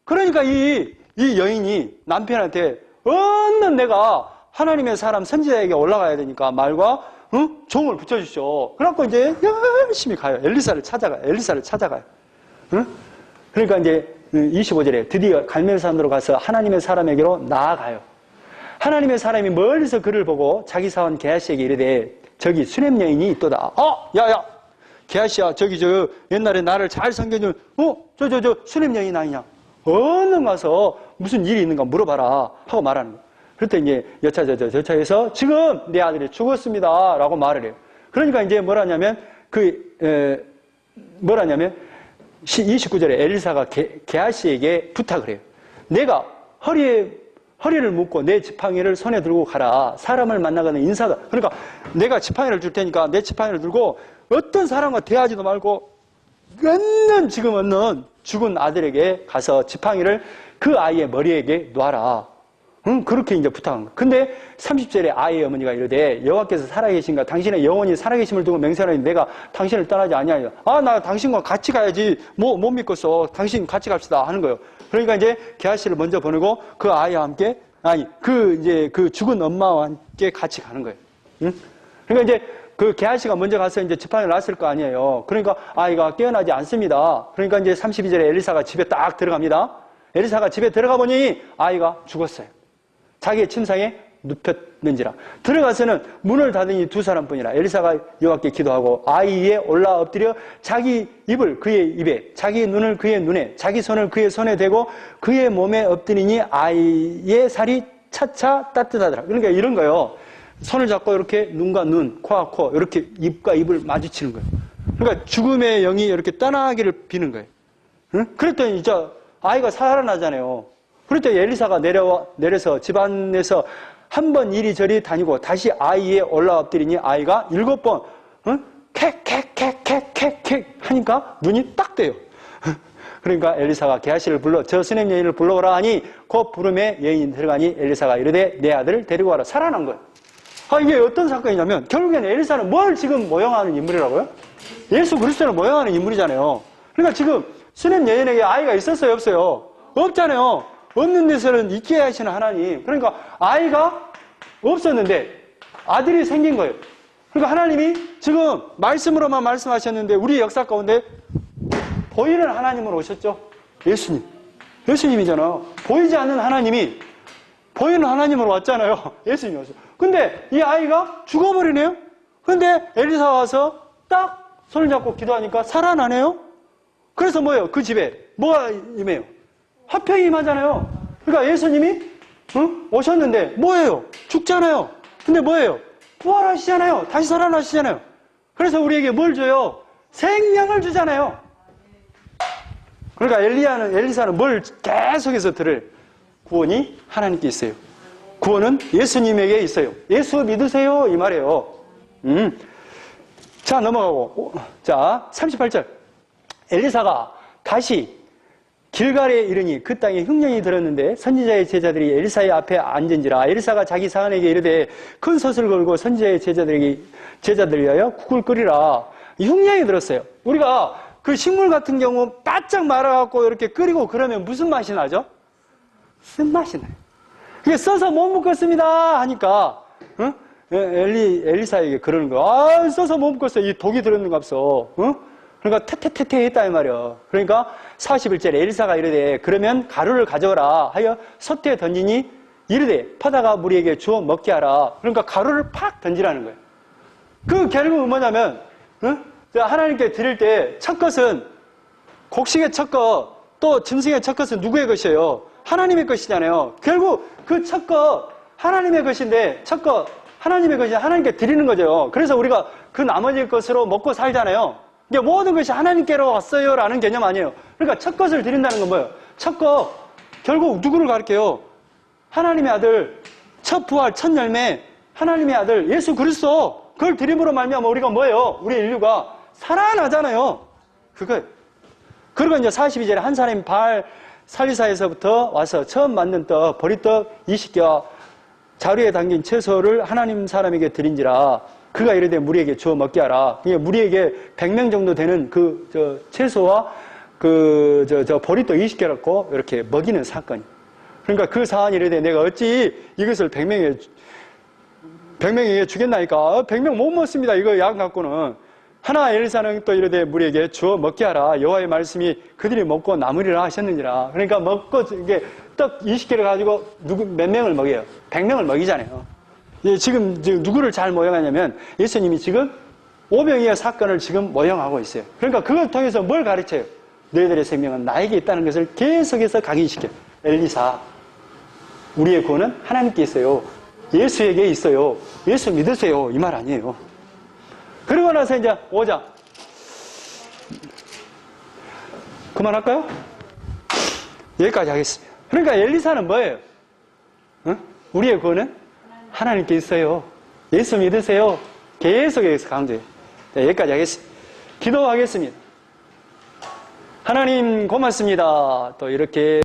그러니까 이 여인이 남편한테 얼른 내가 하나님의 사람 선지자에게 올라가야 되니까 말과 종을 붙여주시오. 그래갖고 이제 열심히 가요. 엘리사를 찾아가요. 그러니까 이제 25절에 드디어 갈멜산으로 가서 하나님의 사람에게로 나아가요. 하나님의 사람이 멀리서 그를 보고 자기 사원 게하시에게 이르되 저기 수넴 여인이 있도다. 야야 게하시야 저기 옛날에 나를 잘 섬겨준 수넴 여인 아니냐. 얼른 가서 무슨 일이 있는가 물어봐라 하고 말하는 거예요. 그랬더니 이제 여차저차해서 지금 내 아들이 죽었습니다 라고 말을 해요. 그러니까 이제 뭐라냐면 29절에 엘리사가 게하시에게 부탁을 해요. 내가 허리를 묶고 내 지팡이를 손에 들고 가라. 사람을 만나거나 인사다. 그러니까 내가 지팡이를 줄 테니까 내 지팡이를 들고 어떤 사람과 대하지도 말고 얼른 죽은 아들에게 가서 지팡이를 그 아이의 머리에게 놔라. 그렇게 이제 부탁한 거예요. 근데 30절에 아이의 어머니가 이르되 여호와께서 살아계신가 당신의 영혼이 살아계심을 두고 맹세하니 내가 당신을 떠나지 아니하여 나 당신과 같이 가야지 못 믿겠어. 당신 같이 갑시다 하는 거예요. 그러니까 이제 게하시를 먼저 보내고 그 아이와 함께 그 죽은 엄마와 함께 같이 가는 거예요. 그러니까 이제 그 게하시가 먼저 가서 이제 지팡이를 놨을 거 아니에요. 그러니까 아이가 깨어나지 않습니다. 그러니까 이제 32절에 엘리사가 집에 딱 들어갑니다. 엘리사가 집에 들어가 보니 아이가 죽었어요. 자기의 침상에 눕혔는지라. 들어가서는 문을 닫으니 두 사람뿐이라. 엘리사가 여호와께 기도하고 아이 위에 올라 엎드려 자기 입을 그의 입에, 자기 눈을 그의 눈에, 자기 손을 그의 손에 대고 그의 몸에 엎드리니 아이의 살이 차차 따뜻하더라. 그러니까 이런 거요. 손을 잡고 이렇게 눈과 눈, 코와 코, 이렇게 입과 입을 마주치는 거예요. 그러니까 죽음의 영이 이렇게 떠나기를 비는 거예요. 응? 그랬더니 이제 아이가 살아나잖아요. 그랬더니 엘리사가 내려서 집안에서 한 번 이리저리 다니고 다시 아이에 올라 엎드리니 아이가 7번, 응? 캑 하니까 눈이 딱 떼요. 그러니까 엘리사가 게하시를 불러 저 수냄 여인을 불러오라 하니 그 부름에 여인이 들어가니 엘리사가 이르되 내 아들을 데리고 와라. 살아난 거예요. 이게 어떤 사건이냐면 결국에는 엘리사는 뭘 지금 모형하는 인물이라고요? 예수 그리스도를 모형하는 인물이잖아요. 그러니까 지금 수냄 여인에게 아이가 있었어요, 없어요? 없잖아요. 없는 데서는 있게 하시는 하나님. 그러니까 아이가 없었는데 아들이 생긴 거예요. 그러니까 하나님이 지금 말씀으로만 말씀하셨는데 우리 역사 가운데 보이는 하나님으로 오셨죠. 예수님. 예수님이잖아요. 보이지 않는 하나님이 보이는 하나님으로 왔잖아요. 예수님이 왔어요. 근데 이 아이가 죽어버리네요. 근데 엘리사 와서 딱 손을 잡고 기도하니까 살아나네요. 그래서 뭐예요? 그 집에 뭐가 임해요? 화평이 임하잖아요. 그러니까 예수님이 오셨는데 뭐예요? 죽잖아요. 근데 뭐예요? 부활하시잖아요. 다시 살아나시잖아요. 그래서 우리에게 뭘 줘요? 생명을 주잖아요. 그러니까 엘리사는 뭘 계속해서 들을? 구원이 하나님께 있어요. 구원은 예수님에게 있어요. 예수 믿으세요. 이 말이에요. 자, 넘어가고. 자, 38절. 엘리사가 다시 길갈에 이르니 그 땅에 흉년이 들었는데 선지자의 제자들이 엘리사의 앞에 앉은지라. 엘리사가 자기 사환에게 이르되 큰 솥을 걸고 선지자의 제자들 위하여 국을 끓이라. 흉년이 들었어요. 우리가 그 식물 같은 경우 바짝 말아갖고 이렇게 끓이고 그러면 무슨 맛이 나죠? 쓴맛이 나요. 그게 써서 못 먹겠습니다 하니까 응? 엘리사에게 그러는 거야. 써서 못 먹겠어요. 이 독이 들었는갑서. 응? 그러니까 태태태태 했다 이 말이야. 그러니까 41절에 엘리사가 이르되 그러면 가루를 가져오라 하여 솥에 던지니 이르되 퍼다가 무리에게 주어 먹게 하라. 그러니까 가루를 팍 던지라는 거예요. 그 결국은 뭐냐면 응? 하나님께 드릴 때 첫 것은 곡식의 첫 것, 또 짐승의 첫 것은 누구의 것이에요? 하나님의 것이잖아요. 결국 그 첫 것 하나님의 것인데 첫 것 하나님의 것이 하나님께 드리는 거죠. 그래서 우리가 그 나머지 것으로 먹고 살잖아요. 이게 모든 것이 하나님께로 왔어요라는 개념 아니에요. 그러니까 첫 것을 드린다는 건 뭐예요? 첫 것 결국 누구를 가리켜요? 하나님의 아들, 첫 부활, 첫 열매, 하나님의 아들 예수 그리스도. 그걸 드림으로 말미암아 우리가 뭐예요? 우리 인류가 살아나잖아요. 그거예요. 그리고 이제 42절에 한 사람이 바알 살리사에서부터 와서 처음 만든 떡, 보리떡 20개와 자루에 담긴 채소를 하나님 사람에게 드린지라. 그가 이르되 무리에게 주어 먹게 하라. 무리에게 100명 정도 되는 채소와 보리떡 20개라고 이렇게 먹이는 사건이. 그러니까 그 사안이 이르되 내가 어찌 이것을 100명에게 주겠나이까? 100명 못 먹습니다. 이거 양 갖고는. 하나 엘리사는 또 이르되 무리에게 주어 먹게 하라. 여호와의 말씀이 그들이 먹고 남으리라 하셨는지라. 그러니까 먹고 이게 떡 20개를 가지고 몇 명을 먹여요? 100명을 먹이잖아요. 지금 누구를 잘 모형하냐면 예수님이 지금 오병이어 사건을 지금 모형하고 있어요. 그러니까 그걸 통해서 뭘 가르쳐요? 너희들의 생명은 나에게 있다는 것을 계속해서 각인시켜요. 엘리사, 우리의 구원은 하나님께 있어요. 예수에게 있어요. 예수 믿으세요. 이 말 아니에요. 그러고 나서 이제 5장. 그만할까요? 여기까지 하겠습니다. 그러니까 엘리사는 뭐예요? 응? 우리의 구원은 하나님께 있어요. 예수 믿으세요. 계속 여기서 강조해요. 네, 여기까지 하겠습니다. 기도하겠습니다. 하나님 고맙습니다. 또 이렇게